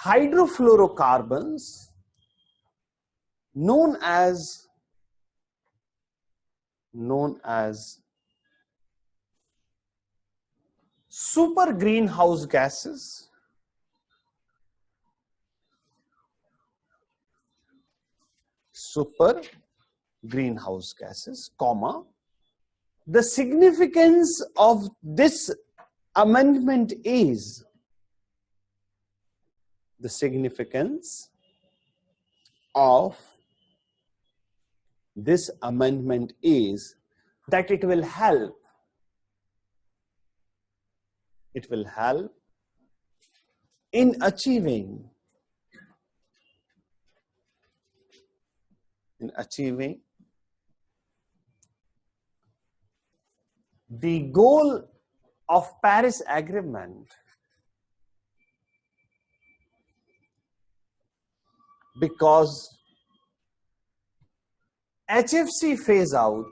Speaker 1: hydrofluorocarbons known as super greenhouse gases, comma. The significance of this amendment is that it will help in achieving the goal of Paris Agreement, because HFC phase out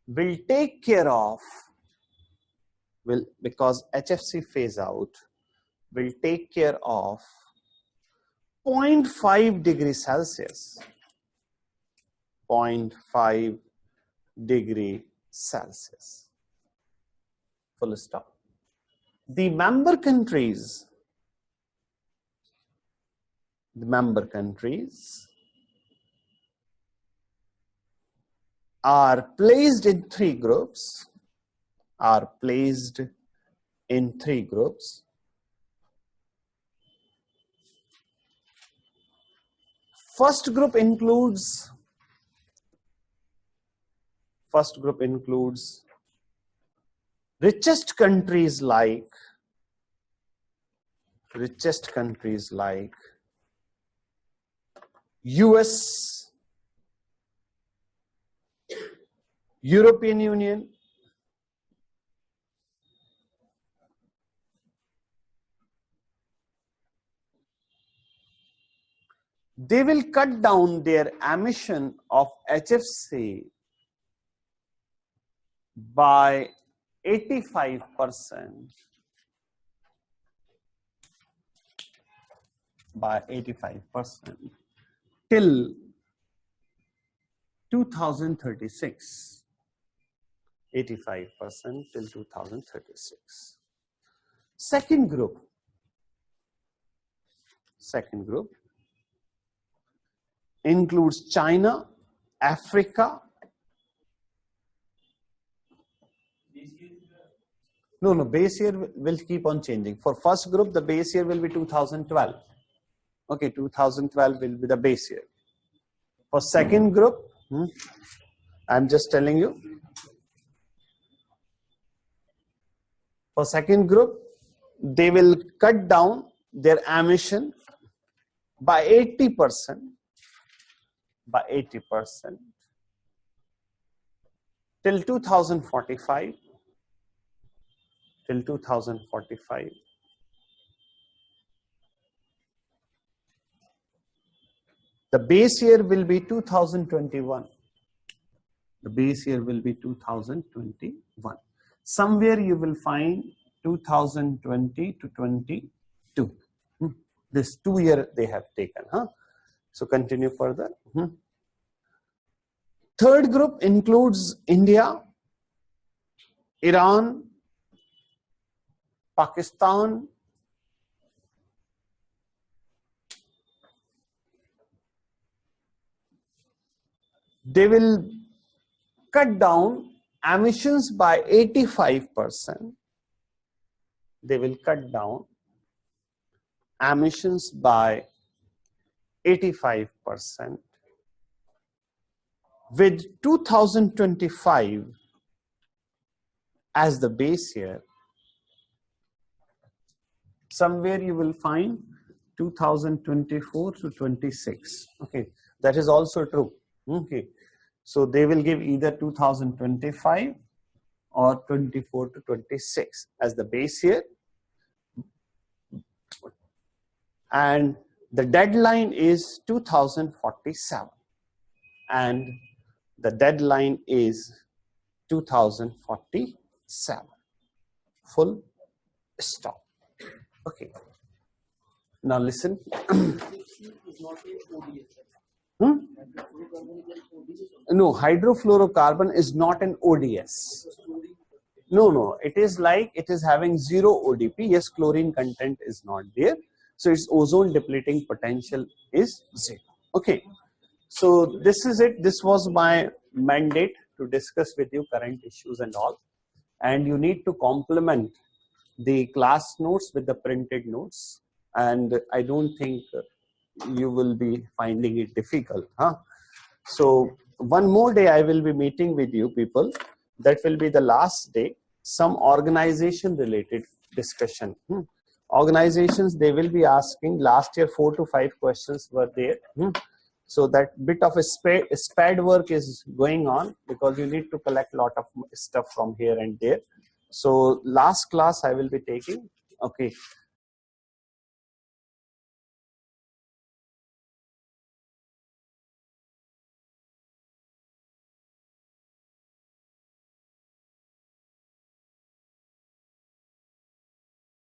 Speaker 1: will take care of 0.5 degrees Celsius. 0.5 degree Celsius. Full stop. The member countries are placed in three groups. First group includes richest countries like US, European Union, they will cut down their emission of HFC by 85%. Till 2036. 85% till 2036. Second group includes China, Africa. No, base year will keep on changing. For first group, the base year will be 2012. Okay, 2012 will be the base year. For second group, I'm just telling you. For second group, they will cut down their emission by 80%. Till 2045. The base year will be 2021. The base year will be 2021. Somewhere you will find 2020 to 22. This 2 year they have taken. So continue further. Third group includes India, Iran, Pakistan, they will cut down emissions by 85%. They will cut down emissions by 85% with 2025 as the base year. Somewhere you will find 2024 to 26. Okay, that is also true. Okay, so they will give either 2025 or 24 to 26 as the base year, and the deadline is 2047, and the deadline is 2047. Full stop. Okay. Now listen. No, hydrofluorocarbon is not an ODS. No, it is like it is having 0 ODP. Yes, chlorine content is not there. So its ozone depleting potential is 0. Okay. So this is it. This was my mandate to discuss with you current issues and all. And you need to complement the class notes with the printed notes. And I don't think you will be finding it difficult. So one more day I will be meeting with you people. That will be the last day. Some organization related discussion. Organizations, they will be asking. Last year 4 to 5 questions were there. So that bit of a spad work is going on because you need to collect a lot of stuff from here and there. So last class I will be taking. Okay.